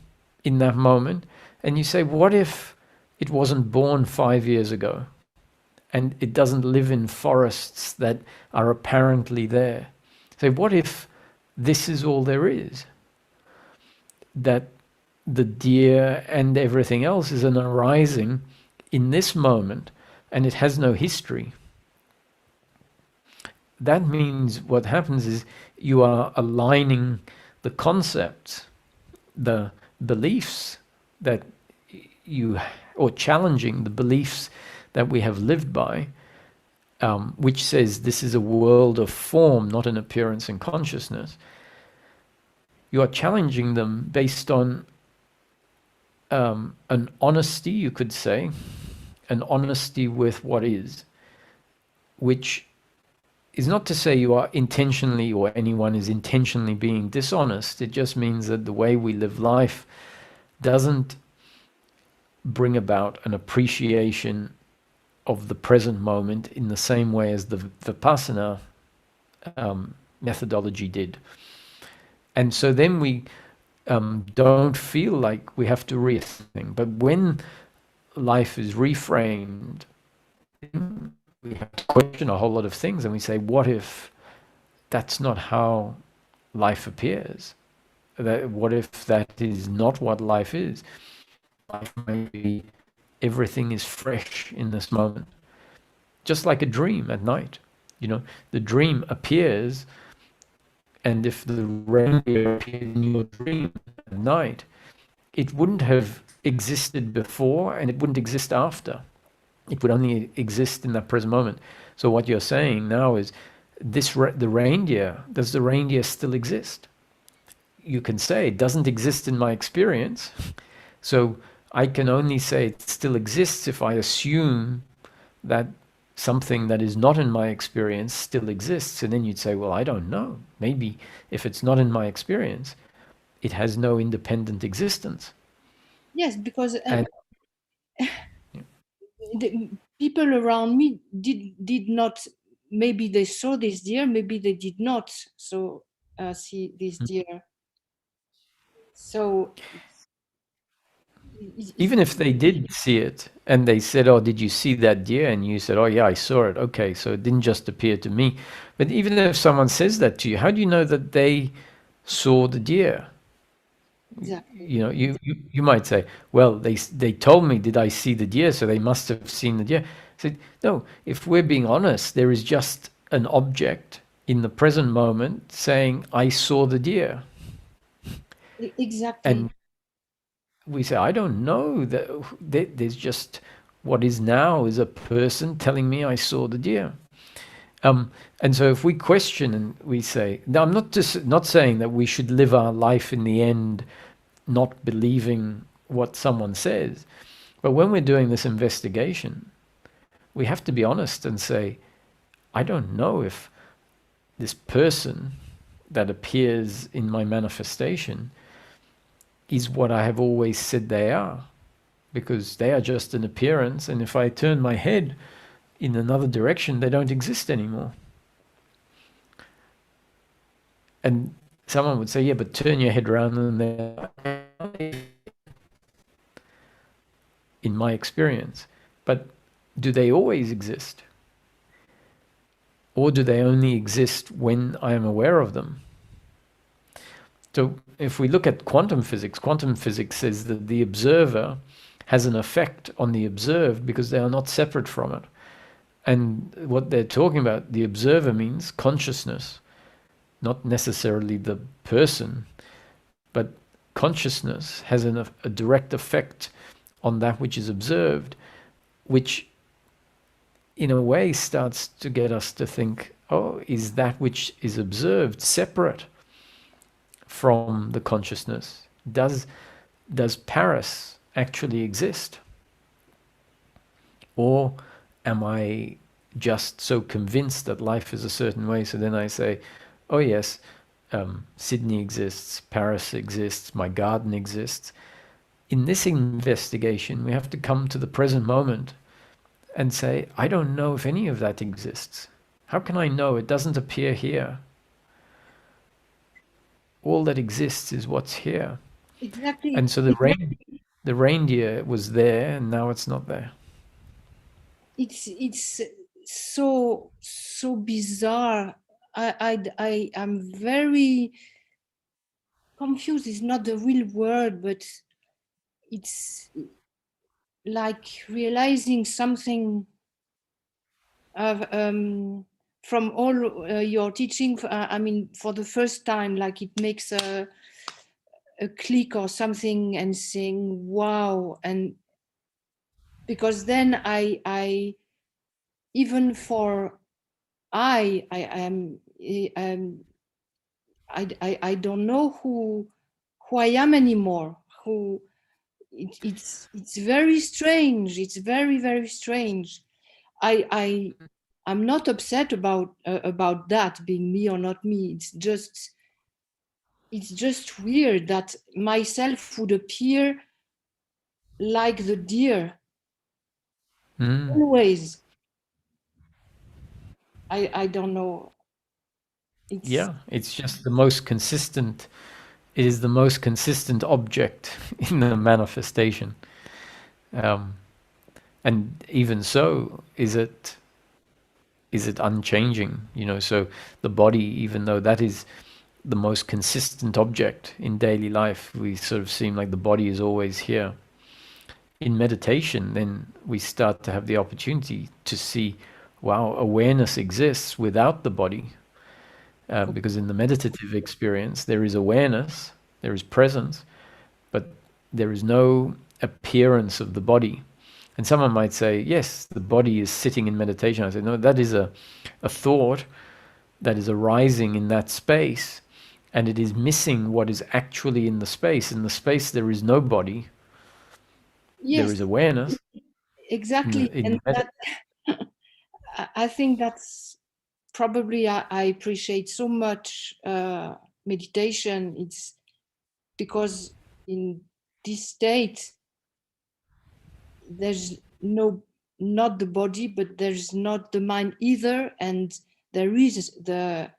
in that moment, and you say, what if it wasn't born 5 years ago and it doesn't live in forests that are apparently there? Say, what if this is all there is? That the deer and everything else is an arising in this moment, and it has no history. That means what happens is you are aligning the concepts, the beliefs that you, or challenging the beliefs that we have lived by, which says this is a world of form, not an appearance and consciousness, you are challenging them based on an honesty, you could say, an honesty with what is, which is not to say you are intentionally or anyone is intentionally being dishonest. It just means that the way we live life doesn't bring about an appreciation of the present moment in the same way as the Vipassana methodology did. And so then we don't feel like we have to rethink. But when life is reframed, we have to question a whole lot of things, and we say, what if that's not how life appears? What if that is not what life is? Life may be everything is fresh in this moment, just like a dream at night. You know, the dream appears, and if the reindeer appeared in your dream at night, it wouldn't have existed before and it wouldn't exist after. It would only exist in that present moment. So what you're saying now is, the reindeer, does the reindeer still exist? You can say it doesn't exist in my experience. So I can only say it still exists if I assume that something that is not in my experience still exists. And then you'd say, well, I don't know. Maybe if it's not in my experience, it has no independent existence. Yes, because the people around me did not, maybe they saw this deer, maybe they did not see this deer. So even if they did see it and they said, oh, did you see that deer? And you said, oh yeah, I saw it. Okay, so it didn't just appear to me. But even if someone says that to you, how do you know that they saw the deer? exactly. You know, you might say, well, they told me, did I see the deer? So they must have seen the deer. I said, no, if we're being honest, there is just an object in the present moment saying, I saw the deer. Exactly. And we say, I don't know, that there's just what is now is a person telling me I saw the deer. And so if we question and we say, now I'm not saying that we should live our life in the end not believing what someone says, but when we're doing this investigation, we have to be honest and say, I don't know if this person that appears in my manifestation is what I have always said they are, because they are just an appearance, and if I turn my head in another direction, they don't exist anymore. And someone would say, yeah, but turn your head around and they're in my experience. But do they always exist? Or do they only exist when I am aware of them? So if we look at quantum physics says that the observer has an effect on the observed because they are not separate from it. And what they're talking about, the observer means consciousness, not necessarily the person, but consciousness has a direct effect on that which is observed, which in a way starts to get us to think, oh, is that which is observed separate from the consciousness? Does Paris actually exist? Or am I just so convinced that life is a certain way, so then I say, oh yes, Sydney exists, Paris exists, my garden exists. In this investigation, we have to come to the present moment and say, I don't know if any of that exists. How can I know? It doesn't appear here. All that exists is what's here. Exactly. And so the reindeer was there, and now it's not there. It's so bizarre. I am very confused. It's not the real word, but it's like realizing something from all your teaching. I mean, for the first time, like it makes a click or something, and saying, "Wow!" And because then I even for I don't know who I am anymore. It's very strange. It's very, very strange. I'm not upset about that being me or not me. It's just weird that myself would appear like the deer always. I don't know. It's Yeah, it's just the most consistent. It is the most consistent object in the manifestation. Um, and even so, is it unchanging? You know, so the body, even though that is the most consistent object in daily life, we sort of seem like the body is always here. In meditation, then we start to have the opportunity to see, wow, awareness exists without the body. Because in the meditative experience, there is awareness, there is presence, but there is no appearance of the body. And someone might say, yes, the body is sitting in meditation. I say, no, that is a thought that is arising in that space, and it is missing what is actually in the space. In the space, there is no body, there yes, is awareness. exactly. And that I think that's probably I appreciate so much meditation. It's because in this state there's not the body, but there's not the mind either, and there is the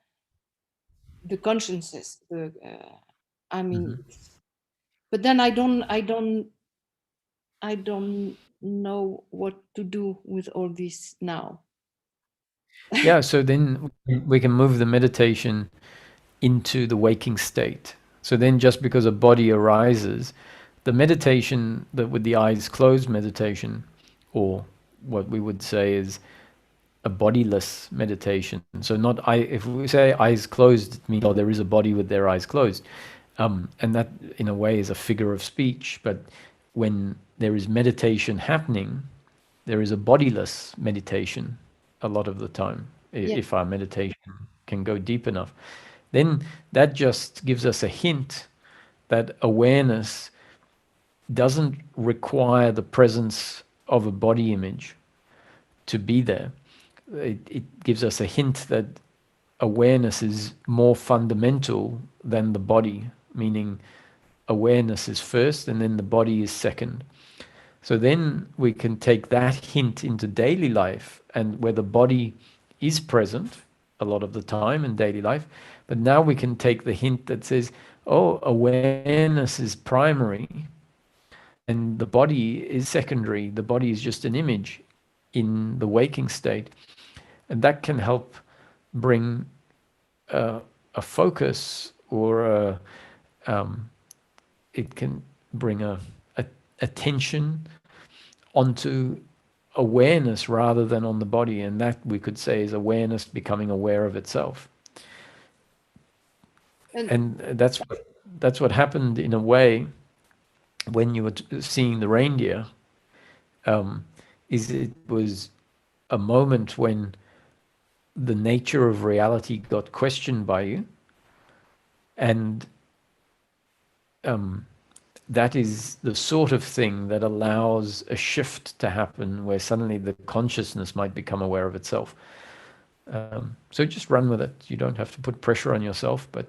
consciousness. I mean, but then I don't know what to do with all this now. Yeah, so then we can move the meditation into the waking state. So then, just because a body arises, the meditation that with the eyes closed meditation, or what we would say is a bodiless meditation. So not I. If we say eyes closed, it means, oh, there is a body with their eyes closed, and that in a way is a figure of speech. But when there is meditation happening, there is a bodiless meditation a lot of the time. Yeah. If our meditation can go deep enough, then that just gives us a hint that awareness doesn't require the presence of a body image to be there. It gives us a hint that awareness is more fundamental than the body, meaning awareness is first and then the body is second. So then we can take that hint into daily life, and where the body is present a lot of the time in daily life, but now we can take the hint that says, oh, awareness is primary and the body is secondary. The body is just an image in the waking state. And that can help bring a focus, or it can bring a attention onto awareness rather than on the body. And that we could say is awareness becoming aware of itself. And that's what happened in a way when you were seeing the reindeer. Is it was a moment when the nature of reality got questioned by you, and that is the sort of thing that allows a shift to happen where suddenly the consciousness might become aware of itself. So just run with it. You don't have to put pressure on yourself, but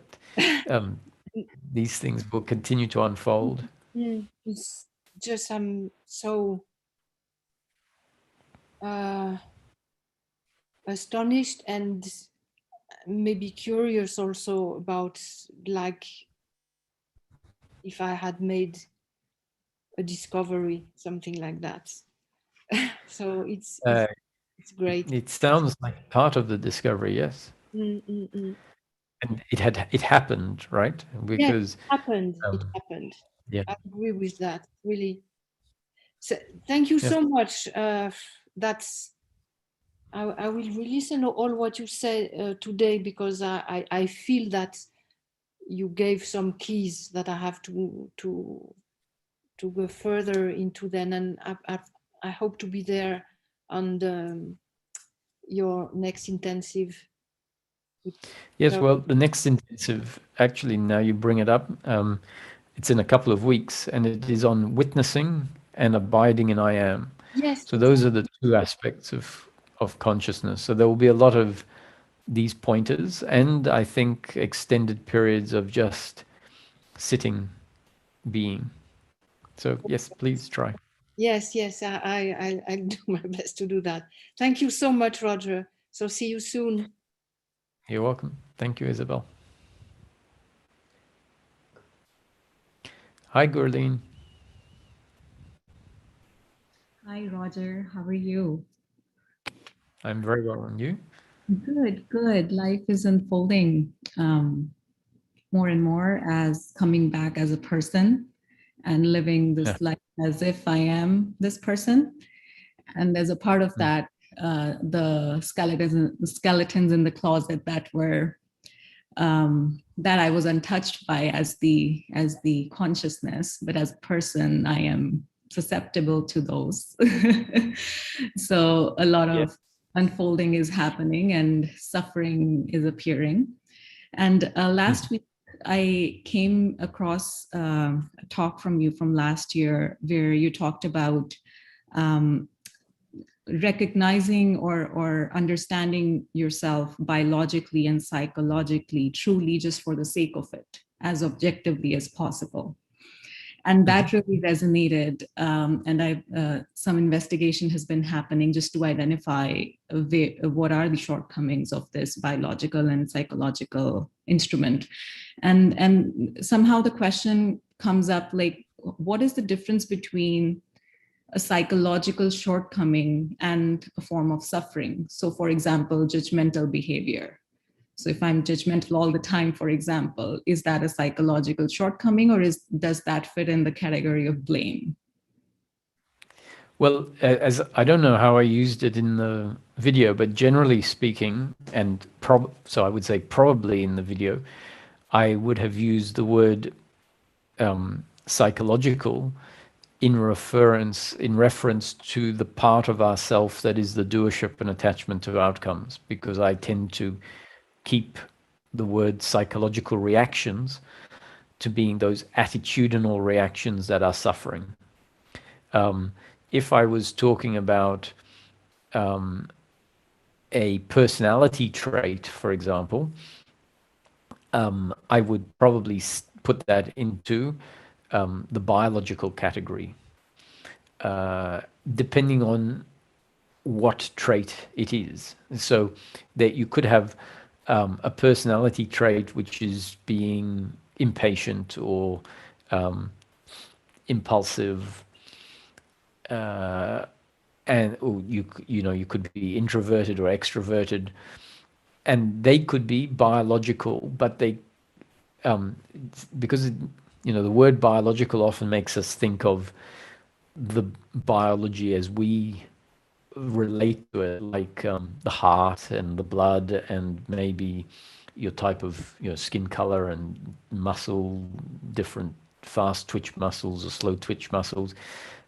these things will continue to unfold. It's just I'm so astonished and maybe curious also about, like, if I had made a discovery, something like that. So it's great. It sounds like part of the discovery, yes. Mm, mm, mm. And it happened, right? Yes, Because it happened. yeah, I agree with that, really. So thank you yes. so much. That's I will re-listen to all what you said today, because I feel that you gave some keys that I have to go further into then, and I hope to be there on the your next intensive? Yes, well, the next intensive, actually, now you bring it up, it's in a couple of weeks, and it is on witnessing and abiding in I am. Yes. So those are the two aspects of consciousness. So there will be a lot of these pointers, and I think extended periods of just sitting, being. So yes, please try. Yes, yes, I'll do my best to do that. Thank you so much, Roger. So see you soon. You're welcome. Thank you, Isabel. Hi, Gurleen. Hi, Roger. How are you? I'm very well, and you? Good, good. Life is unfolding more and more as coming back as a person and living Yeah. this life as if I am this person. And as a part of that, the skeletons in the closet that were that I was untouched by as the consciousness, but as a person, I am susceptible to those. So a lot Yeah. of unfolding is happening and suffering is appearing. And last week, I came across a talk from you from last year where you talked about um, recognizing or understanding yourself biologically and psychologically truly just for the sake of it, as objectively as possible. And that really resonated. And some investigation has been happening just to identify what are the shortcomings of this biological and psychological instrument. And somehow the question comes up like, what is the difference between a psychological shortcoming and a form of suffering? So, for example, judgmental behavior. So if I'm judgmental all the time, for example, is that a psychological shortcoming, or does that fit in the category of blame? Well, as I don't know how I used it in the video, but generally speaking, and so I would say probably in the video, I would have used the word psychological in reference to the part of ourself that is the doership and attachment to outcomes, because I tend to keep the word psychological reactions to being those attitudinal reactions that are suffering. If I was talking about a personality trait, for example, I would probably put that into the biological category, depending on what trait it is. So that you could have a personality trait which is being impatient or impulsive, and you could be introverted or extroverted, and they could be biological, but they because the word biological often makes us think of the biology as we relate to it, like the heart and the blood and maybe your type of skin color and muscle, different fast twitch muscles or slow twitch muscles.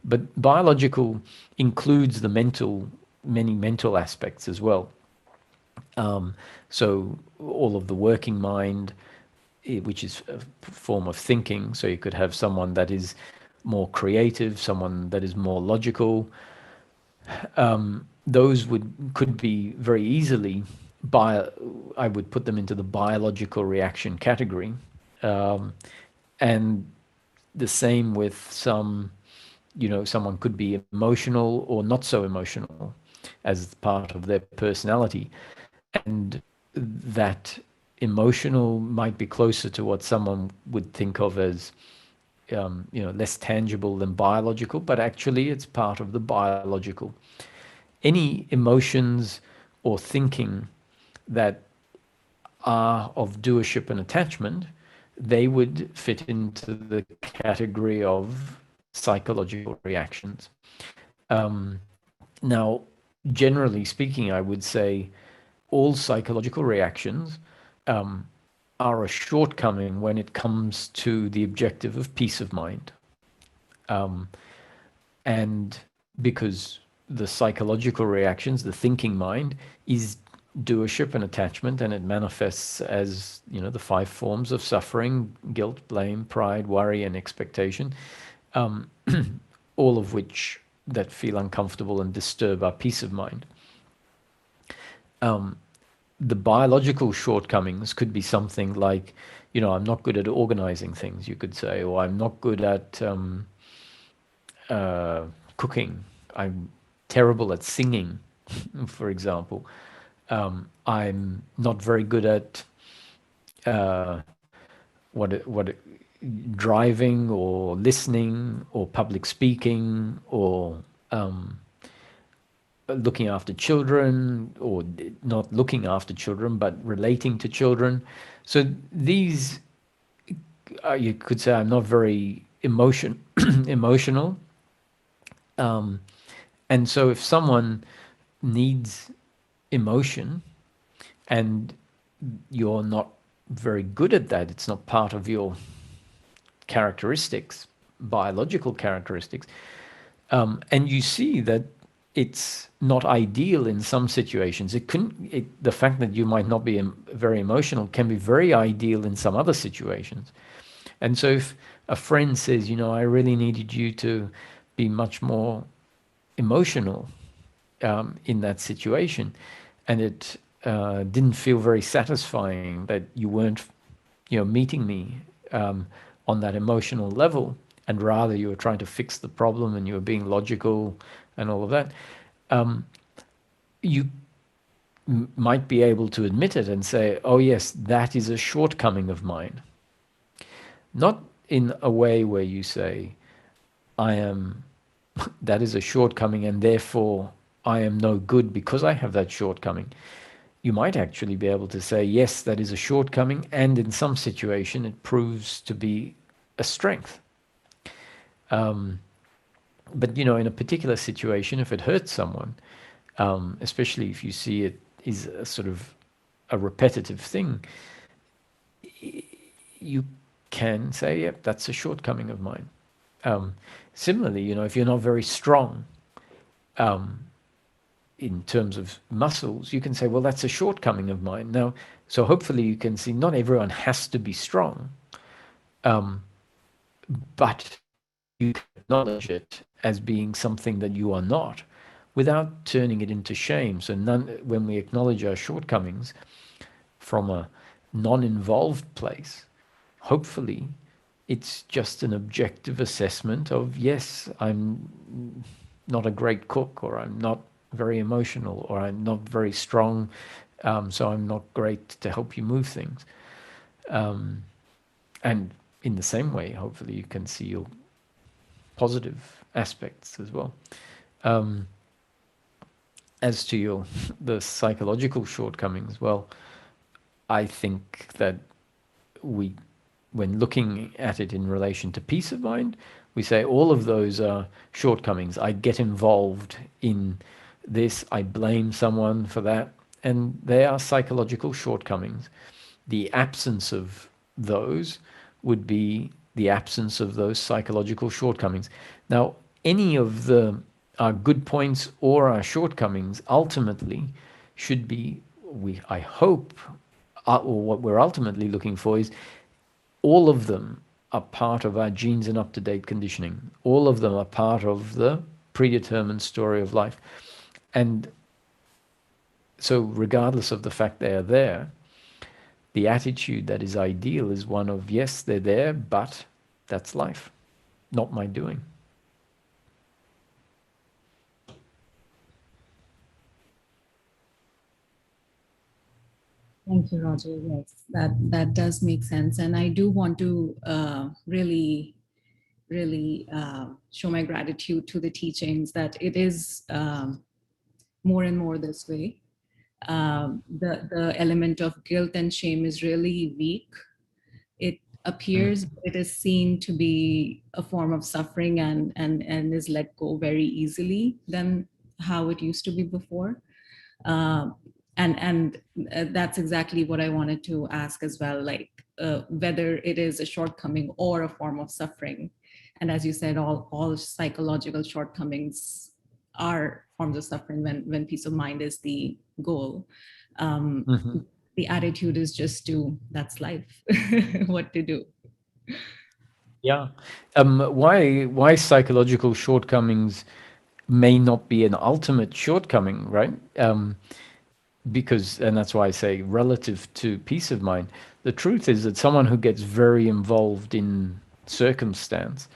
But biological includes the many mental aspects as well. So all of the working mind, which is a form of thinking. So you could have someone that is more creative, someone that is more logical. Those could be very easily I would put them into the biological reaction category. And the same with someone could be emotional or not so emotional as part of their personality. And that emotional might be closer to what someone would think of as less tangible than biological, but actually it's part of the biological. Any emotions or thinking that are of doership and attachment, they would fit into the category of psychological reactions. Now, generally speaking, I would say all psychological reactions are a shortcoming when it comes to the objective of peace of mind. And because the psychological reactions, the thinking mind, is doership and attachment, and it manifests as, you know, the 5 forms of suffering: guilt, blame, pride, worry, and expectation, all of which that feel uncomfortable and disturb our peace of mind. The biological shortcomings could be something like, you know, I'm not good at organizing things, you could say, or I'm not good at cooking, I'm terrible at singing, for example. I'm not very good at driving or listening or public speaking or looking after children, or not looking after children, but relating to children. So these, you could say, I'm not very emotional. And so if someone needs emotion and you're not very good at that, it's not part of your characteristics, biological characteristics, and you see that it's not ideal in some situations. The fact that you might not be very emotional can be very ideal in some other situations. And so if a friend says, you know, I really needed you to be much more emotional in that situation, and it didn't feel very satisfying that you weren't, you know, meeting me on that emotional level, and rather you were trying to fix the problem and you were being logical and all of that, you might be able to admit it and say, oh yes, that is a shortcoming of mine. Not in a way where you say, that is a shortcoming and therefore I am no good because I have that shortcoming. You might actually be able to say, yes, that is a shortcoming, and in some situation it proves to be a strength. But, you know, in a particular situation, if it hurts someone, especially if you see it is a sort of a repetitive thing, you can say, yep, that's a shortcoming of mine. Similarly, you know, if you're not very strong in terms of muscles, you can say, well, that's a shortcoming of mine. Now, so hopefully you can see not everyone has to be strong, but you can acknowledge it as being something that you are not without turning it into shame. So when we acknowledge our shortcomings from a non-involved place, hopefully it's just an objective assessment of, yes, I'm not a great cook, or I'm not very emotional, or I'm not very strong, so I'm not great to help you move things. And in the same way, hopefully you can see your positive aspects as well. As to the psychological shortcomings, well, I think that when looking at it in relation to peace of mind, we say all of those are shortcomings. I get involved in this, I blame someone for that, and they are psychological shortcomings. The absence of those would be the absence of those psychological shortcomings. Now, any of our good points or our shortcomings ultimately should be, I hope, or what we're ultimately looking for is, all of them are part of our genes and up-to-date conditioning. All of them are part of the predetermined story of life. And so regardless of the fact they are there, the attitude that is ideal is one of, yes, they're there, but that's life, not my doing. Thank you, Roger. Yes, that does make sense. And I do want to really show my gratitude to the teachings that it is more and more this way. The element of guilt and shame is really weak. It appears it is seen to be a form of suffering and is let go very easily than how it used to be before. And that's exactly what I wanted to ask as well, like whether it is a shortcoming or a form of suffering. And as you said, all psychological shortcomings are forms of suffering when peace of mind is the goal. Mhm. The attitude is just to, that's life, what to do. Yeah. Why psychological shortcomings may not be an ultimate shortcoming, right? Because, and that's why I say relative to peace of mind, the truth is that someone who gets very involved in circumstance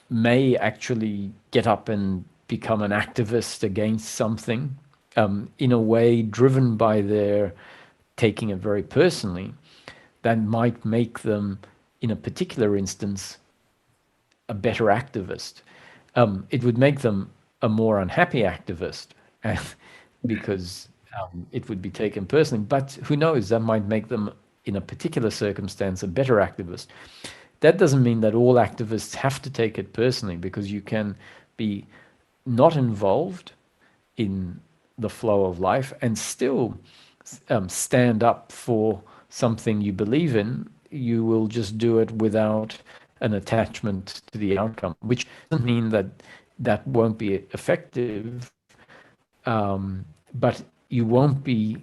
may actually get up and become an activist against something, in a way driven by their taking it very personally, that might make them, in a particular instance, a better activist. It would make them a more unhappy activist because it would be taken personally. But who knows, that might make them, in a particular circumstance, a better activist. That doesn't mean that all activists have to take it personally, because you can be not involved in the flow of life and still stand up for something you believe in. You will just do it without an attachment to the outcome, which doesn't mean that that won't be effective, but you won't be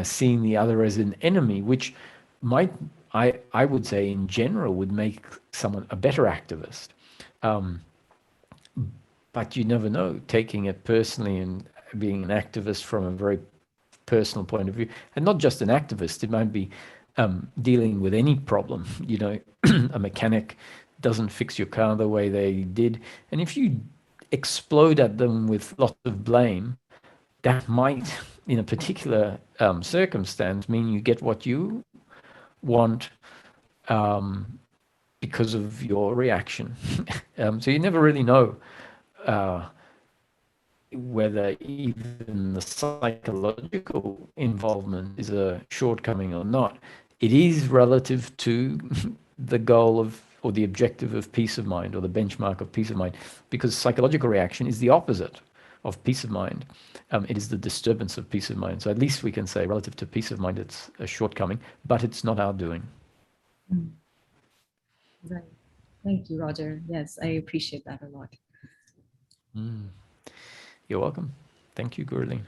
seeing the other as an enemy, which might, I would say, in general, would make someone a better activist. But you never know, taking it personally and being an activist from a very personal point of view, and not just an activist, it might be dealing with any problem. You know, a mechanic doesn't fix your car the way they did, and if you explode at them with lots of blame, that might, in a particular circumstance, mean you get what you want because of your reaction. So you never really know whether even the psychological involvement is a shortcoming or not. It is relative to the goal of, or the objective of peace of mind, or the benchmark of peace of mind, because psychological reaction is the opposite of peace of mind. It is the disturbance of peace of mind. So at least we can say, relative to peace of mind, it's a shortcoming, but it's not our doing. Right. Thank you, Roger. Yes, I appreciate that a lot. You're welcome. Thank you, Gurleen.